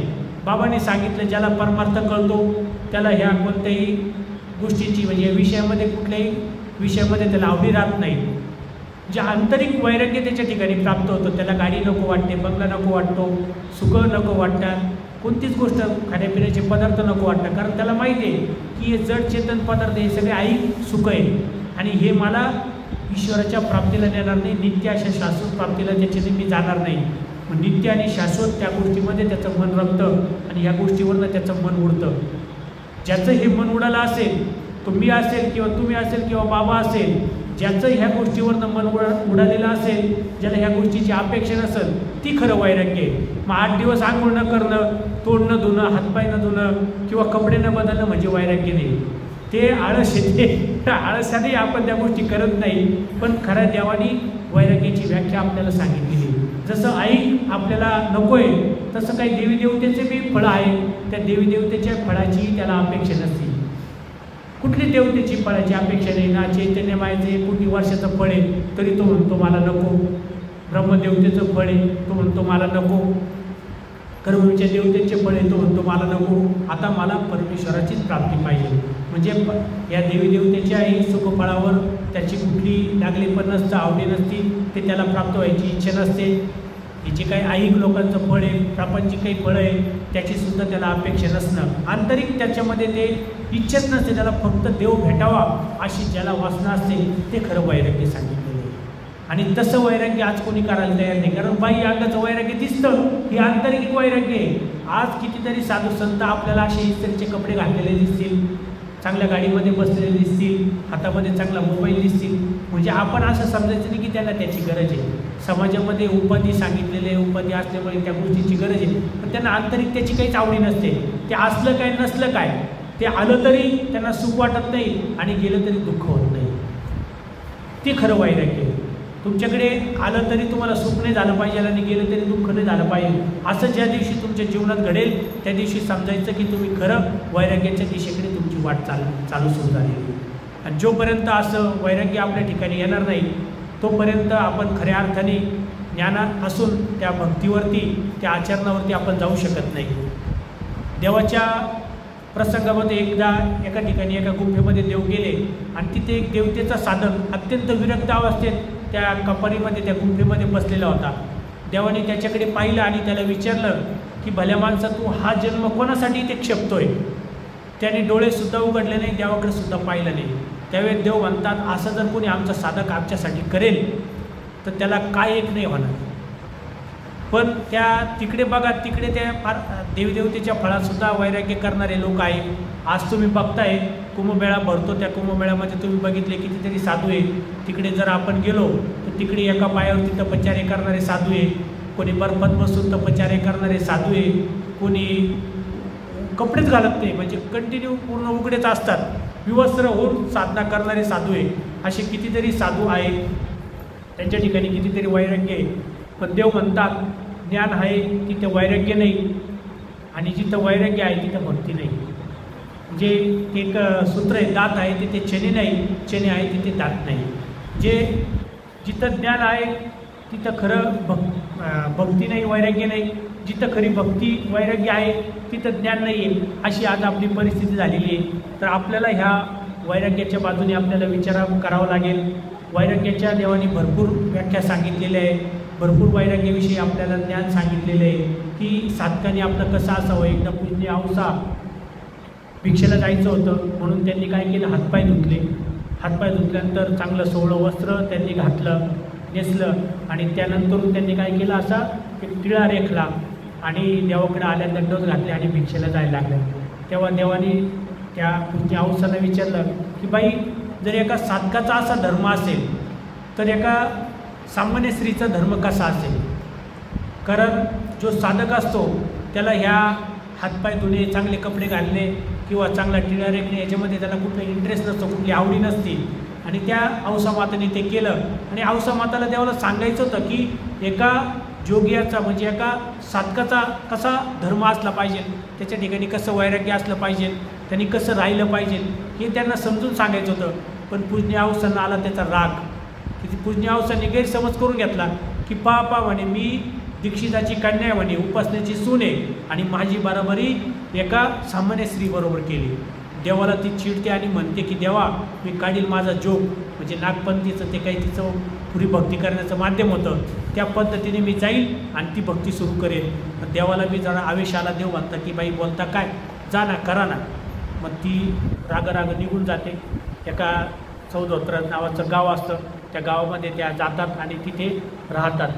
बाबांनी सांगितलं ज्याला परमार्थ कळतो त्याला ह्या कोणत्याही गोष्टीची म्हणजे विषयामध्ये कुठल्याही विषयामध्ये त्याला आवडी राहत नाही। जे आंतरिक वैराग्य त्याच्या ठिकाणी प्राप्त होतं, त्याला गाडी नको वाटते, बंगला नको वाटतो, सुख नको वाटतात, कोणतीच गोष्ट खाण्यापिण्याचे पदार्थ नको वाटतात, कारण त्याला माहिती आहे की हे जड चेतन पदार्थ हे सगळे ऐहिक सुख आहे आणि हे मला ईश्वराच्या प्राप्तीला नेणार नाही, नित्य अशा शाश्वत प्राप्तीला त्याच्याने मी जाणार नाही। मग नित्य आणि शाश्वत त्या गोष्टीमध्ये त्याचं मन रमतं आणि ह्या गोष्टीवरनं त्याचं मन उडतं। ज्याचं हे मन उडालं असेल, तो मी असेल किंवा तुम्ही असेल किंवा बाबा असेल, ज्याचं ह्या गोष्टीवरनं मन उडालेलं असेल, ज्याला ह्या गोष्टीची अपेक्षा नसेल, ती खरं वैराग्य आहे। मग 8 दिवस आंघोळ न करणं, तोंड न धुणं, हातपाय न धुणं किंवा कपडे न बदलणं म्हणजे वैराग्य नाही, ते आळस येते। त्या आळसाने आपण त्या गोष्टी करत नाही, पण खऱ्या देवानी वैराग्याची व्याख्या आपल्याला सांगितलेली। जसं ऐक आपल्याला नको आहे तसं काही देवी देवतेचे बी फळं आहे, त्या देवी देवतेच्या फळाची त्याला अपेक्षा नसते। कुठली देवतेची फळाची अपेक्षा नाही ना, चैतन्य मायेचे कोटी वर्षाचं फळ आहे तरी तो म्हणतो मला नको, ब्रह्मदेवतेचं फळ आहे तो म्हणतो मला नको, कर्मवीरच्या देवतेचे फळ आहे तो म्हणतो मला नको, आता मला परमेश्वराचीच प्राप्ती पाहिजे। म्हणजे या देवी देवतेच्याही सुखफळावर त्याची कुठली लागली पण नसतं, आवडी नसती, ते त्याला प्राप्त व्हायची इच्छा नसते। हे जे काही ऐहिक लोकांचं फळ आहे, प्रापंचिक काही फळं आहे त्याचीसुद्धा त्याला अपेक्षा नसणं, आंतरिक त्याच्यामध्ये ते इच्छाच नसते, त्याला फक्त देव भेटावा अशी ज्याला वासना असते ते खरं वैराग्य सांगितलेलं आहे। आणि तसं वैराग्य आज कोणी करायला तयार नाही, कारण बाई अंगाचं वैराग्य दिसतं, ही आंतरिक वैराग्य आहे। आज कितीतरी साधू संत आपल्याला असे इस्त्रीचे कपडे घातलेले दिसतील, चांगल्या गाडीमध्ये बसलेले दिसतील, हातामध्ये चांगला मोबाईल दिसतील, म्हणजे आपण असं समजायचं नाही की त्यांना त्याची गरज आहे. समाजामध्ये उपाधी सांगितलेले, उपाधी असल्यामुळे त्या गोष्टीची गरज आहे, पण त्यांना आंतरिक त्याची काहीच आवडी नसते. ते असलं काय नसलं काय, ते आलं तरी त्यांना सुख वाटत नाही आणि गेलं तरी दुःख होत नाही. ते खरं वैराग्य. तुमच्याकडे आलं तरी तुम्हाला सुख नाही झालं पाहिजे आणि गेलं तरी दुःख नाही झालं पाहिजे, असं ज्या दिवशी तुमच्या जीवनात घडेल त्या दिवशी समजायचं की तुम्ही खरं वैराग्याच्या दिशेकडे तुमची वाट चालू सुरू झालेली. आणि जोपर्यंत असं वैराग्य आपल्या ठिकाणी येणार नाही तोपर्यंत आपण खऱ्या अर्थाने ज्ञानात असून त्या भक्तीवरती, त्या आचरणावरती आपण जाऊ शकत नाही. देवाच्या प्रसंगामध्ये एकदा एका ठिकाणी एका गुंफेमध्ये देव गेले आणि तिथे एक देवतेचा साधक अत्यंत विरक्त अवस्थेत त्या कपारीमध्ये, त्या गुंफेमध्ये बसलेला होता. देवाने त्याच्याकडे पाहिलं आणि त्याला विचारलं की भल्या माणसा, तू हा जन्म कोणासाठी इथे क्षेपतोय? त्याने डोळेसुद्धा उघडले नाही, देवाकडे सुद्धा पाहिलं नाही. त्यावेळी देव म्हणतात, असं जर कोणी आमचा साधक आमच्यासाठी करेल तर त्याला काय एक नाही होणार. पण त्या तिकडे बघा, तिकडे त्या फार देवदेवतेच्या फळातसुद्धा वैराग्य करणारे लोक आहेत. आज तुम्ही बघताय कुंभमेळा भरतो, त्या कुंभमेळ्यामध्ये तुम्ही बघितले कितीतरी साधू आहे. तिकडे जर आपण गेलो तर तिकडे एका पायावरती तपश्चर्या करणारे साधू आहे, कोणी बर्फात बसून तपश्चर्या करणारे साधू आहे, कोणी कपडेच घालत नाही, म्हणजे कंटिन्यू पूर्ण उघडेच असतात, विवस्त्र होऊन साधना करणारे साधू आहे. असे कितीतरी साधू आहेत, त्यांच्या ठिकाणी कितीतरी वैराग्य आहे. पण देव म्हणतात, ज्ञान आहे तिथे वैराग्य नाही आणि जिथं वैराग्य आहे तिथं भक्ती नाही. जे एक सूत्र आहे, दात आहे तिथे चेने नाही, चेने आहे तिथे दात नाही. जिथं ज्ञान आहे तिथं खरं भक्ती नाही, वैराग्य नाही. जिथं खरी भक्ती वैराग्य आहे तिथं ज्ञान नाही आहे. अशी आज आपली परिस्थिती झालेली आहे. तर आपल्याला ह्या वैराग्याच्या बाजूने आपल्याला विचार करावा लागेल. वैराग्याच्या देवाने भरपूर व्याख्या सांगितलेल्या आहे, भरपूर वैराग्याविषयी आपल्याला ज्ञान सांगितलेलं आहे की साधकाने आपलं कसं असावं. एकदा पूज्य औसा भिक्षेला जायचं होतं म्हणून त्यांनी काय केलं, हातपाय धुतले. हातपाय धुतल्यानंतर चांगलं सोवळं वस्त्र त्यांनी घातलं, नेसलं आणि त्यानंतर त्यांनी काय केलं, असा एक टिळा रेखला आणि देवाकडे आल्या दंडोत घातले आणि भिक्षेला जायला लागले. तेव्हा देवाने त्या पूज्य औसाला विचारलं की बाई, जर एका साधकाचा असा धर्म असेल तर एका सामान्य स्त्रीचा धर्म कसा असेल? कारण जो साधक असतो त्याला ह्या हातपाय धुणे, चांगले कपडे घालणे किंवा चांगला टिळा रेखणे याच्यामध्ये त्याला कुठला इंटरेस्ट नसतो, कुठली आवडी नसती. आणि त्या औसा माताने ते केलं आणि औसा माताला देवाला सांगायचं होतं की एका जोगियाचा म्हणजे एका साधकाचा कसा धर्म असला पाहिजे, त्याच्या ठिकाणी कसं वैराग्य असलं पाहिजे, त्यांनी कसं राहिलं पाहिजे हे त्यांना समजून सांगायचं होतं. पण पूज्य औसांना आला त्याचा राग, की पूज्य औसांनी गैरसमज करून घेतला की पा म्हणे, मी दीक्षिताची कन्या आहे म्हणे, उपासनेची सून आहे आणि माझी बरोबरी एका सामान्य स्त्रीबरोबर केली. देवाला ती चिडते आणि म्हणते की देवा, मी काढील माझा जोग, म्हणजे नागपंथीचं ते काही तिचं पुरी भक्ती करण्याचं माध्यम होतं, त्या पद्धतीने मी जाईल आणि ती भक्ती सुरू करेल. देवाला मी जरा आवेश आला, देव म्हणता की बाई बोलता काय, जा ना, करा ना. मग ती राग निघून जाते. एका चौधोत्रा नावाचं गाव असतं, त्या गावामध्ये त्या जातात आणि तिथे राहतात.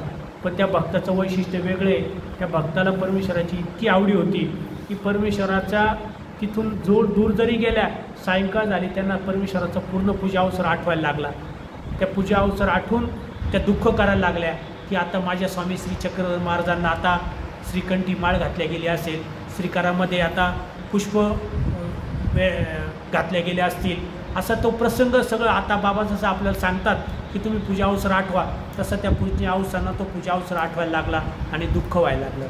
पण त्या भक्ताचं वैशिष्ट्य वेगळं आहे. त्या भक्ताला परमेश्वराची इतकी आवडी होती की परमेश्वराच्या तिथून दूर जरी गेल्या, सायंकाळ झाली, त्यांना परमेश्वराचा पूर्ण पूजा अवसर आठवायला लागला. त्या पूजा अवसर आठवून त्या दुःख करायला लागल्या की आता माझ्या स्वामी श्री चक्रधर महाराजांना आता श्रीकंठी माळ घातल्या गेली असेल, श्रीकारामध्ये आता पुष्प घातल्या गेल्या असतील, असा तो प्रसंग सगळं आता बाबा जसं आपल्याला सांगतात की तुम्ही पूजा अवसर आठवा, तसं त्या पूजा अवसरांना तो पूजा अवसर आठवायला लागला आणि दुःख व्हायला लागलं.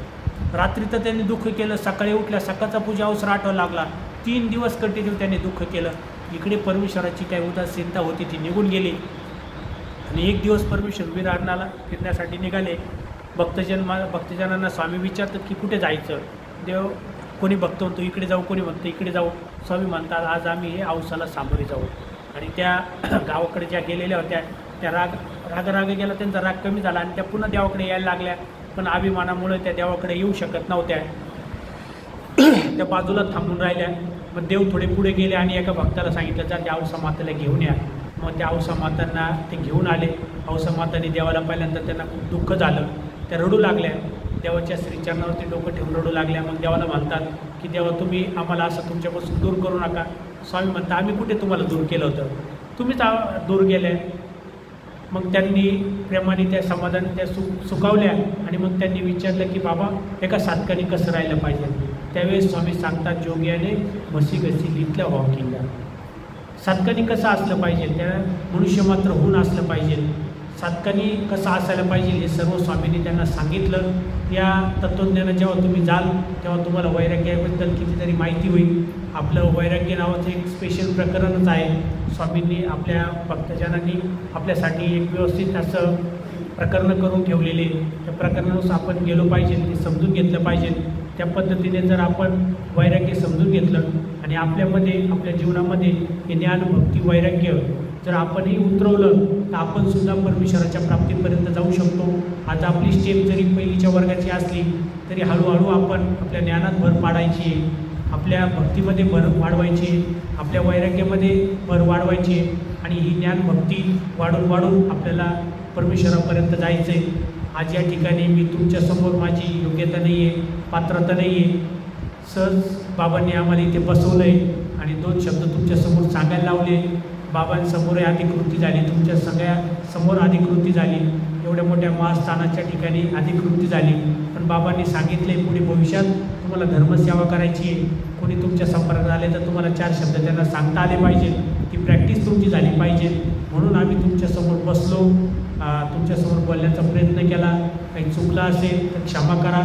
रात्री तर त्यांनी दुःख केलं, सकाळी उठल्या सकाळचा पूजा अवसर आठवायला लागला. 3 दिवस कंटिन्यू त्यांनी दुःख केलं. इकडे परमेश्वराची काही उदासीनता होती ती निघून गेली. आणि एक दिवस परमेश्वर विरारणाला फिरण्यासाठी निघाले. भक्तजनांना स्वामी विचारतात की कुठे जायचं. देव कोणी भक्त म्हणतो इकडे जाऊ, कोणी म्हणतं इकडे जाऊ. स्वामी म्हणतात आज आम्ही हे औसाला सामोरे जाऊ. आणि त्या गावाकडे ज्या गेलेल्या होत्या त्या राग गेला, त्यांचा राग कमी झाला आणि त्या पुन्हा देवाकडे यायला लागल्या. पण अभिमानामुळे त्या देवाकडे येऊ शकत नव्हत्या, त्या बाजूला थांबून राहिल्या. मग देव थोडे पुढे गेले आणि एका भक्ताला सांगितलं जा त्या औसा मातेला घेऊन या. मग त्या औसा मातांना ते घेऊन आले. औसा मातांनी देवाला पाहिल्यानंतर त्यांना खूप दुःख झालं, त्या रडू लागल्या. देवाच्या श्रीचरणावरती डोकं ठेवून रडू लागल्या. मग देवाला म्हणतात की देवा, तुम्ही आम्हाला असं तुमच्यापासून दूर करू नका. स्वामी म्हणता आम्ही कुठे तुम्हाला दूर केलं होतं, तुम्हीच दूर गेले. मग त्यांनी प्रेमाने त्या समाधान त्या सुकावल्या आणि मग त्यांनी विचारलं की बाबा एका साधकाने कसं राहिलं पाहिजे. त्यावेळेस स्वामी सांगतात जोग्याने म्हशी गसी लिहितल्या वॉकिंगला. साधकाने कसं असलं पाहिजे, त्या मनुष्य मात्र होऊन असलं पाहिजे, साधकाने कसं असायला पाहिजे हे सर्व स्वामींनी त्यांना सांगितलं. या तत्त्वज्ञानात जेव्हा तुम्ही जाल तेव्हा तुम्हाला वैराग्याबद्दल कितीतरी माहिती होईल. आपलं वैराग्य नावाचं एक स्पेशल प्रकरणच आहे. स्वामींनी आपल्या भक्तजनांनी आपल्यासाठी एक व्यवस्थित असं प्रकरणं करून ठेवलेले, त्या प्रकरणानुसार आपण गेलो पाहिजे, ते समजून घेतलं पाहिजे. त्या पद्धतीने जर आपण वैराग्य समजून घेतलं आणि आपल्यामध्ये आपल्या जीवनामध्ये हे ज्ञान भक्ती वैराग्य जर आपणही उतरवलं तर आपण सुद्धा परमेश्वराच्या प्राप्तीपर्यंत जाऊ शकतो. आता आपली स्टेप जरी पहिलीच्या वर्गाची असली तरी हळूहळू आपण आपल्या ज्ञानात भर पाडायची, आपल्या भक्तीमध्ये भर वाढवायची, आपल्या वैराग्यामध्ये भर वाढवायची आणि ही ज्ञान भक्ती वाढून वाढून आपल्याला परमेश्वरापर्यंत जायचं आहे. आज या ठिकाणी मी तुमच्यासमोर माझी योग्यता नाही आहे, पात्रता नाही आहे, सहज बाबांनी आम्हाला इथे बसवलं आहे आणि 2 शब्द तुमच्यासमोर सांगायला लावले. बाबांसमोर अधिकृती झाली, तुमच्या सगळ्या समोर अधिकृती झाली, एवढ्या मोठ्या महास्थानाच्या ठिकाणी अधिकृती झाली. पण बाबांनी सांगितले पुढे भविष्यात तुम्हाला धर्मसेवा करायची आहे, कोणी तुमच्या संपर्कात आले तर तुम्हाला 4 शब्द त्यांना सांगता आले पाहिजे, ती प्रॅक्टिस तुमची झाली पाहिजे. म्हणून आम्ही तुमच्यासमोर बसलो, तुमच्यासमोर बोलण्याचा प्रयत्न केला. काही चुकलं असेल तर क्षमा करा.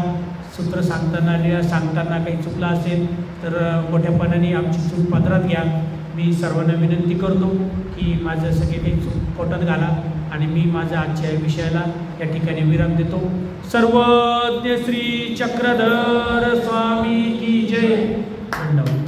सूत्र सांगताना सांगताना काही चुकलं असेल तर मोठ्यापणाने आमची चूक पदरात घ्या. मी सर्वांना विनंती करतो की माझं सगळे काही चूक पोटात घाला आणि मी माझ्या आजच्या विषयाला या ठिकाणी विराम देतो. सर्वज्ञ श्री चक्रधर स्वामी की जय. धन्यवाद.